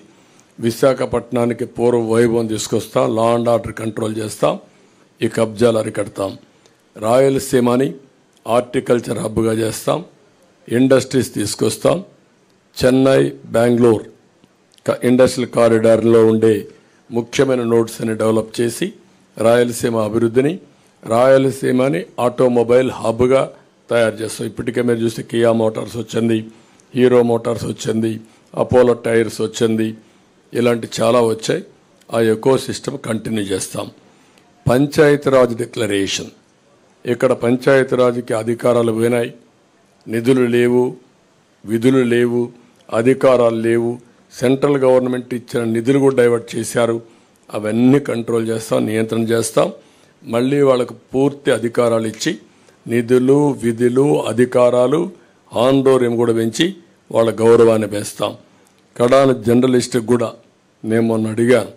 విశాఖపట్నానికి పూర్వ వైభవం తీసుకొస్తాం. లా అండ్ ఆర్డర్ కంట్రోల్ చేస్తాం, ఈ కబ్జాలు అరికడతాం. రాయలసీమని హార్టికల్చర్ హబ్గా చేస్తాం, ఇండస్ట్రీస్ తీసుకొస్తాం. చెన్నై, బెంగళూరు ఇండస్ట్రియల్ కారిడార్లో ఉండే ముఖ్యమైన నోడ్స్ అని డెవలప్ చేసి రాయలసీమ అభివృద్ధిని, రాయలసీమని ఆటోమొబైల్ హబ్గా తయారు చేస్తాం. ఇప్పటికే మీరు చూస్తే కియా మోటార్స్ వచ్చింది, హీరో మోటార్స్ వచ్చింది, అపోలో టైర్స్ వచ్చింది, ఇలాంటి చాలా వచ్చాయి. ఆ ఎకో సిస్టమ్ కంటిన్యూ చేస్తాం. పంచాయతీరాజ్ డిక్లరేషన్, ఇక్కడ పంచాయతీరాజ్కి అధికారాలు పోయినాయి, నిధులు లేవు, విధులు లేవు, అధికారాలు లేవు. సెంట్రల్ గవర్నమెంట్ ఇచ్చిన నిధులు కూడా డైవర్ట్ చేశారు. అవన్నీ కంట్రోల్ చేస్తాం, నియంత్రణ చేస్తాం. మళ్ళీ వాళ్ళకు పూర్తి అధికారాలు ఇచ్చి నిధులు, విధులు, అధికారాలు, ఆందోళన కూడా పెంచి వాళ్ళ గౌరవాన్ని పెంచుతాం. కడాన జర్నలిస్ట్కి కూడా నేను మొన్న అడిగాను,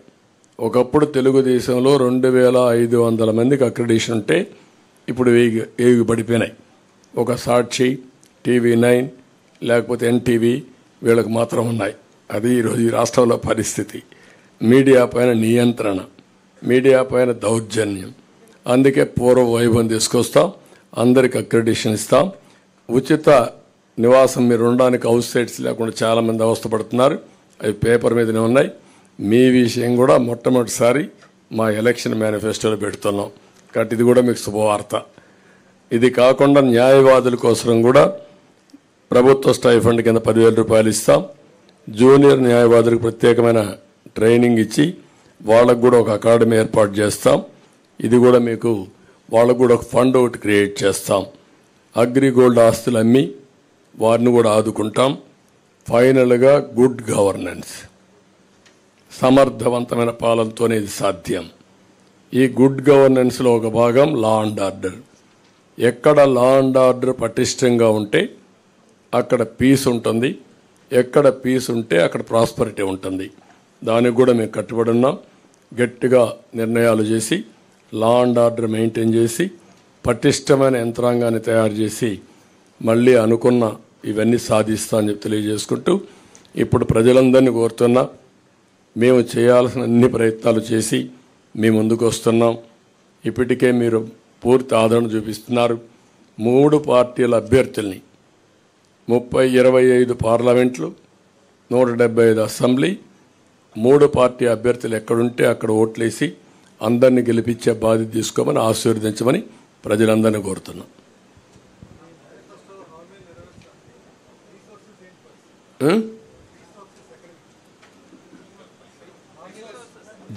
ఒకప్పుడు తెలుగుదేశంలో 2,500 మందికి అక్రిడిషన్ ఉంటే ఇప్పుడు 1000 పడిపోయినాయి. ఒక సాక్షి, TV9 లేకపోతే NTV వీళ్ళకి మాత్రం ఉన్నాయి. అది ఈరోజు ఈ రాష్ట్రంలో పరిస్థితి. మీడియా పైన నియంత్రణ, మీడియా పైన దౌర్జన్యం. అందుకే పూర్వ వైభవం తీసుకొస్తాం, అందరికి అక్రిడిషన్ ఇస్తాం. ఉచిత నివాసం మీరు ఉండడానికి హౌస్ సైట్స్ లేకుండా చాలామంది అవస్థపడుతున్నారు, అవి పేపర్ మీదనే ఉన్నాయి. మీ విషయం కూడా మొట్టమొదటిసారి మా ఎలక్షన్ మేనిఫెస్టోలో పెడుతున్నాం కాబట్టి ఇది కూడా మీకు శుభవార్త. ఇది కాకుండా న్యాయవాదుల కోసం కూడా ప్రభుత్వ స్టైఫండ్ కింద 10,000 రూపాయలు ఇస్తాం. జూనియర్ న్యాయవాదులకు ప్రత్యేకమైన ట్రైనింగ్ ఇచ్చి వాళ్ళకు కూడా ఒక అకాడమీ ఏర్పాటు చేస్తాం. ఇది కూడా మీకు వాళ్ళకు కూడా ఒక ఫండ్ ఒకటి క్రియేట్ చేస్తాం. అగ్రిగోల్డ్ ఆస్తులు అమ్మి వారిని కూడా ఆదుకుంటాం. ఫైనల్గా గుడ్ గవర్నెన్స్, సమర్థవంతమైన పాలనతోనే ఇది సాధ్యం. ఈ గుడ్ గవర్నెన్స్లో ఒక భాగం లా అండ్ ఆర్డర్. ఎక్కడ లా అండ్ ఆర్డర్ పటిష్టంగా ఉంటే అక్కడ పీస్ ఉంటుంది, ఎక్కడ పీస్ ఉంటే అక్కడ ప్రాస్పరిటీ ఉంటుంది. దానికి కూడా మేము కట్టుబడి ఉన్నాం. గట్టిగా నిర్ణయాలు చేసి లా అండ్ ఆర్డర్ మెయింటైన్ చేసి పటిష్టమైన యంత్రాంగాన్ని తయారు చేసి మళ్ళీ అనుకున్న ఇవన్నీ సాధిస్తా అని చెప్పి తెలియజేసుకుంటూ ఇప్పుడు ప్రజలందరినీ కోరుతున్నా, మేము చేయాల్సిన అన్ని ప్రయత్నాలు చేసి మీ ముందుకు వస్తున్నాం. ఇప్పటికే మీరు పూర్తి ఆదరణ చూపిస్తున్నారు. 3 పార్టీల అభ్యర్థుల్ని 25 పార్లమెంట్లు, 175 అసెంబ్లీ, 3 పార్టీ అభ్యర్థులు ఎక్కడుంటే అక్కడ ఓట్లేసి అందరినీ గెలిపించే బాధ్యత తీసుకోమని ఆశీర్వదించమని ప్రజలందరినీ కోరుతున్నాం.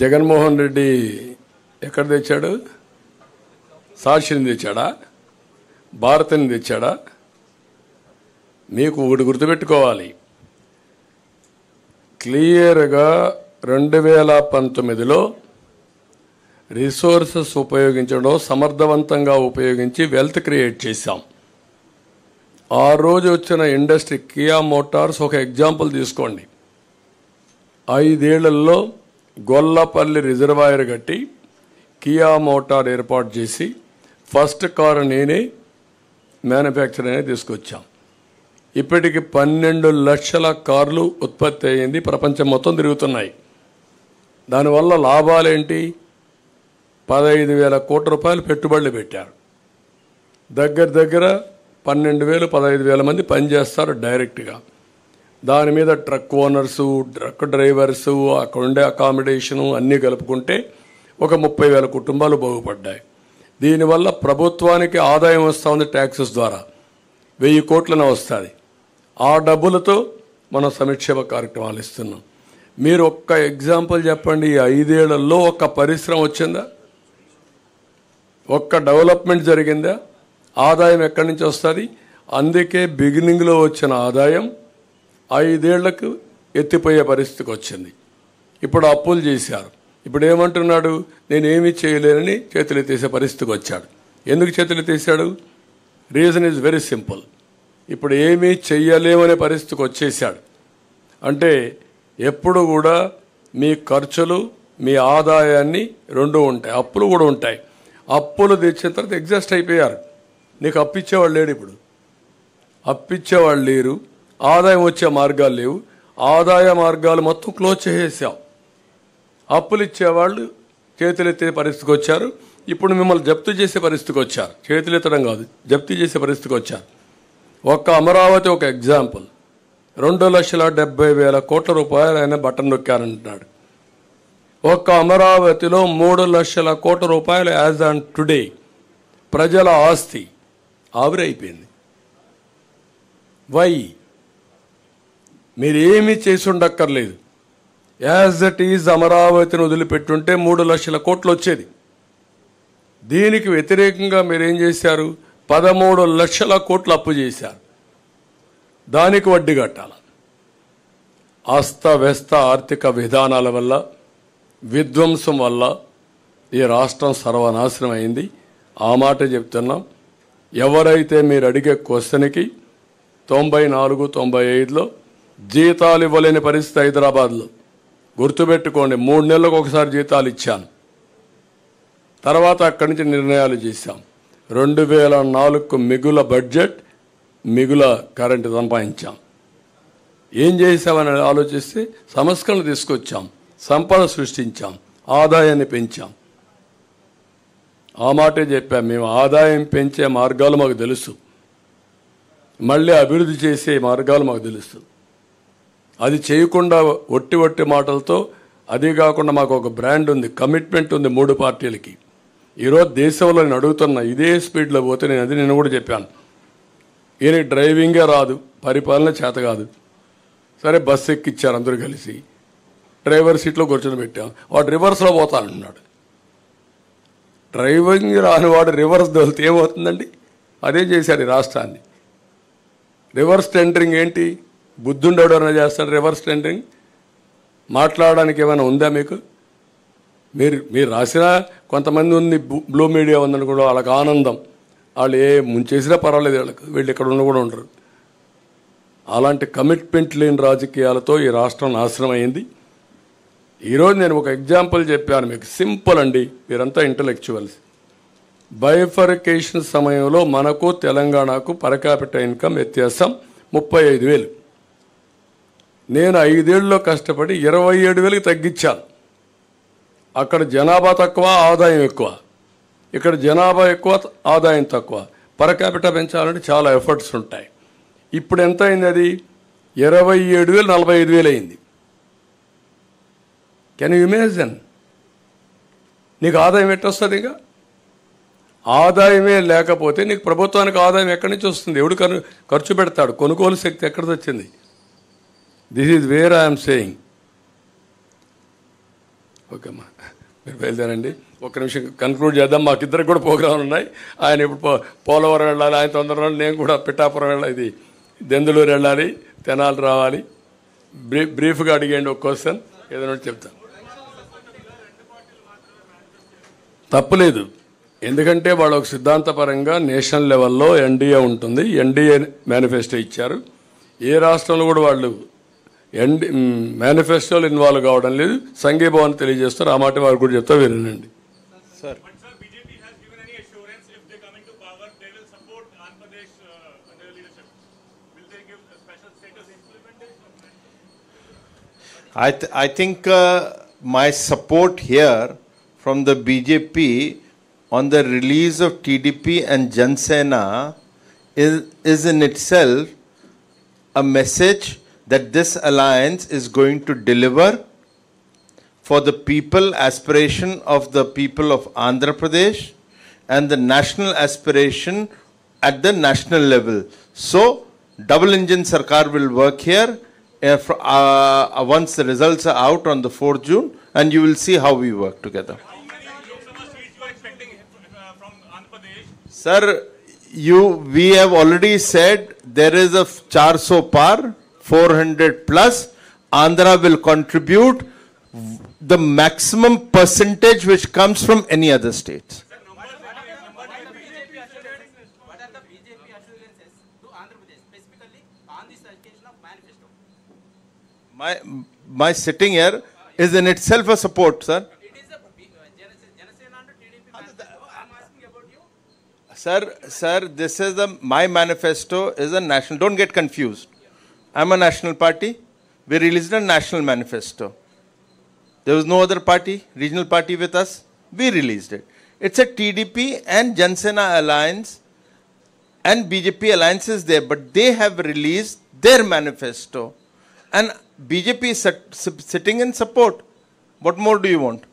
జగన్మోహన్ రెడ్డి ఎక్కడ తెచ్చాడు? సాక్షిని తెచ్చాడా? భారతిని తెచ్చాడా? మీకు ఒకటి గుర్తుపెట్టుకోవాలి, క్లియర్గా 2019లో రిసోర్సెస్ ఉపయోగించడం సమర్థవంతంగా ఉపయోగించి వెల్త్ క్రియేట్ చేశాం. ఆ రోజు వచ్చిన ఇండస్ట్రీ కియా మోటార్స్ ఒక ఎగ్జాంపుల్ తీసుకోండి. 5 ఏళ్లలో గొల్లపల్లి రిజర్వాయర్ కట్టి కియా మోటార్ ఏర్పాటు చేసి ఫస్ట్ కారు నేనే మ్యానుఫ్యాక్చర్ అనేది తీసుకొచ్చాం. ఇప్పటికి 12 లక్షల కార్లు ఉత్పత్తి అయ్యింది, ప్రపంచం మొత్తం తిరుగుతున్నాయి. దానివల్ల లాభాలేంటి? 15,000 కోట్ల రూపాయలు పెట్టుబడులు పెట్టారు. దగ్గర 12,000 15,000 మంది పనిచేస్తారు డైరెక్ట్గా. దాని మీద ట్రక్ ఓనర్సు, ట్రక్ డ్రైవర్సు, అక్కడ ఉండే అకామిడేషను అన్నీ కలుపుకుంటే ఒక 30,000 కుటుంబాలు బాగుపడ్డాయి. దీనివల్ల ప్రభుత్వానికి ఆదాయం వస్తుంది, ట్యాక్సెస్ ద్వారా 1,000 కోట్లనే వస్తుంది. ఆ డబ్బులతో మనం సంక్షేమ కార్యక్రమాలు ఇస్తున్నాం. మీరు ఒక్క ఎగ్జాంపుల్ చెప్పండి, ఈ 5 ఏళ్లలో ఒక్క పరిశ్రమ వచ్చిందా? ఒక్క డెవలప్మెంట్ జరిగిందా? ఆదాయం ఎక్కడి నుంచి వస్తుంది? అందుకే బిగినింగ్లో వచ్చిన ఆదాయం 5 ఏళ్లకు ఎత్తిపోయే పరిస్థితికి వచ్చింది. ఇప్పుడు అప్పులు చేశారు. ఇప్పుడు ఏమంటున్నాడు? నేనేమీ చేయలేనని చేతులెత్తేసే పరిస్థితికి వచ్చాడు. ఎందుకు చేతులెత్తేసాడు? Reason is very simple. ఇప్పుడు ఏమీ చెయ్యలేమనే పరిస్థితికి వచ్చేసాడు. అంటే ఎప్పుడు కూడా మీ ఖర్చులు మీ ఆదాయాన్ని రెండు ఉంటాయి, అప్పులు కూడా ఉంటాయి. అప్పులు తెచ్చిన తర్వాత ఎగ్జాస్ట్ అయిపోయారు. నీకు అప్పిచ్చేవాళ్ళు లేడు. ఇప్పుడు అప్పిచ్చేవాళ్ళు లేరు, ఆదాయం వచ్చే మార్గాలు లేవు. ఆదాయ మార్గాలు మొత్తం క్లోజ్ చేసేసాం. అప్పులు ఇచ్చేవాళ్ళు చేతులెత్తే పరిస్థితికి వచ్చారు. ఇప్పుడు మిమ్మల్ని జప్తు చేసే పరిస్థితికి వచ్చారు. చేతులెత్తడం కాదు, జప్తు చేసే పరిస్థితికి వచ్చారు. ఒక్క అమరావతి ఒక ఎగ్జాంపుల్. 2,70,000 కోట్ల రూపాయలు ఆయన బటన్ నొక్కారంటున్నాడు. ఒక్క అమరావతిలో 3 లక్షల కోట్ల రూపాయలు యాజ్ ఆన్ టుడే ప్రజల ఆస్తి ఆవిరైపోయింది. వై? మీరేమీ చేసి ఉండక్కర్లేదు. యాజ్ ఇట్ ఈజ్ అమరావతిని వదిలిపెట్టుంటే 3 లక్షల కోట్లు వచ్చేది. దీనికి వ్యతిరేకంగా మీరేం చేశారు? 13 లక్షల కోట్లు అప్పు చేశారు. దానికి వడ్డీ కట్టాలి. అస్తవ్యస్త ఆర్థిక విధానాల వల్ల, విధ్వంసం వల్ల ఈ రాష్ట్రం సర్వనాశనం అయింది. ఆ మాట చెప్తున్నాం. ఎవరైతే మీరు అడిగే క్వశ్చన్కి 94, 95లో జీతాలు ఇవ్వలేని పరిస్థితి హైదరాబాద్లో. గుర్తుపెట్టుకోండి, 3 నెలలకు ఒకసారి జీతాలు ఇచ్చాను. తర్వాత అక్కడి నుంచి నిర్ణయాలు చేశాం. 2004కు మిగుల బడ్జెట్, మిగుల కరెంటు సంపాదించాం. ఏం చేశామని ఆలోచిస్తే సంస్కరణలు తీసుకొచ్చాం, సంపద సృష్టించాం, ఆదాయాన్ని పెంచాం. ఆ మాటే చెప్పాం. మేము ఆదాయం పెంచే మార్గాలు మాకు తెలుసు, మళ్ళీ అభివృద్ధి చేసే మార్గాలు మాకు తెలుసు. అది చేయకుండా ఒట్టి మాటలతో, అది కాకుండా మాకు ఒక బ్రాండ్ ఉంది, కమిట్మెంట్ ఉంది 3 పార్టీలకి. ఈరోజు దేశంలో నేను అడుగుతున్నా, ఇదే స్పీడ్లో పోతే నేను కూడా చెప్పాను, ఈయన డ్రైవింగే రాదు, పరిపాలన చేత కాదు. సరే బస్సు ఎక్కిచ్చారు అందరూ కలిసి, డ్రైవర్ సీట్లో కూర్చొని పెట్టాం. వాడు రివర్స్లో పోతానంటున్నాడు. డ్రైవింగ్ రాని వాడు రివర్స్ దొలితే ఏమవుతుందండి? అదే చేశారు ఈ రాష్ట్రాన్ని. రివర్స్ టెండరింగ్ ఏంటి? బుద్ధుండేవాడు ఏమైనా చేస్తాడు రివర్స్ టెండరింగ్? మాట్లాడడానికి ఏమైనా ఉందా మీకు? మీరు రాసినా కొంతమంది ఉంది, బ్లూ మీడియా ఉందని కూడా వాళ్ళకి ఆనందం. వాళ్ళు ఏ ముంచేసినా పర్వాలేదు, వీళ్ళు ఇక్కడ ఉన్న కూడా ఉండరు. అలాంటి కమిట్మెంట్ లేని రాజకీయాలతో ఈ రాష్ట్రం నాశనం అయింది. ఈరోజు నేను ఒక ఎగ్జాంపుల్ చెప్పాను మీకు, సింపుల్ అండి, మీరంతా ఇంటలెక్చువల్స్. బైఫర్కేషన్ సమయంలో మనకు తెలంగాణకు పర్ క్యాపిటల్ ఇన్కమ్ వ్యత్యాసం 35,000. నేను 5 ఏళ్ళలో కష్టపడి 27,000కి తగ్గించాను. అక్కడ జనాభా తక్కువ, ఆదాయం ఎక్కువ. ఇక్కడ జనాభా ఎక్కువ, ఆదాయం తక్కువ. పర్ క్యాపిటల్ పెంచాలంటే చాలా ఎఫర్ట్స్ ఉంటాయి. ఇప్పుడు ఎంత అయింది? అది 27,000 45,000 అయింది. Can you imagine? నీకు ఆదాయం ఎట్టొస్తుంది? ఇక ఆదాయమే లేకపోతే నీకు ప్రభుత్వానికి ఆదాయం ఎక్కడి నుంచి వస్తుంది? ఎవడు ఖర్చు పెడతాడు? కొనుగోలు శక్తి ఎక్కడికి వచ్చింది? This is where I'm saying. Okay అమ్మా, మీరు బయలుదేరండి. ఒక్క నిమిషం కన్క్లూడ్ చేద్దాం. మాకిద్దరికి కూడా ప్రోగ్రాంలు ఉన్నాయి. ఆయన ఇప్పుడు పోలవరం వెళ్ళాలి, ఆయన తొందరగా, నేను కూడా పిఠాపురం వెళ్ళాలి, ఇది దెందులూరు వెళ్ళాలి, తెనాలి రావాలి. బ్రీఫ్గా అడిగండి ఒక క్వశ్చన్, ఏదైనా చెప్తాను. తప్పులేదు, ఎందుకంటే వాళ్ళు ఒక సిద్ధాంతపరంగా నేషనల్ లెవెల్లో ఎన్డీఏ ఉంటుంది, ఎన్డీఏ మేనిఫెస్టో ఇచ్చారు. ఏ రాష్ట్రంలో కూడా వాళ్ళు మేనిఫెస్టోలు ఇన్వాల్వ్ కావడం లేదు, సంఘీభావాన్ని తెలియజేస్తారు. ఆ మాట వారు కూడా చెప్తా వినండి. Sir, BJP has given any assurance if they come into power they will support Andhra Pradesh under their leadership? Will they give a special status implementation? I think my support here from the BJP on the release of TDP and Jan Sena is in itself a message that this alliance is going to deliver for the people, aspiration of the people of Andhra Pradesh and the national aspiration at the national level. So, double engine Sarkar will work here once the results are out on the 4th June, and you will see how we work together. How many Lok Sabha seats you are expecting from Andhra Pradesh? Sir, we have already said there is a 400 par, 400 plus. Andhra will contribute the maximum percentage which comes from any other states. What are the BJP assurances to Andhra Pradesh, specifically on this occasion of manifesto? My sitting here is in itself a support, sir. It is a Janasena and TDP manifesto. I am asking about you. Sir, this is my manifesto is a national. Don't get confused. I'm a national party. We released a national manifesto. There was no other party, regional party with us. We released it. It's a TDP and Jansena alliance and BJP alliance is there, but they have released their manifesto. And BJP is sitting in support. What more do you want?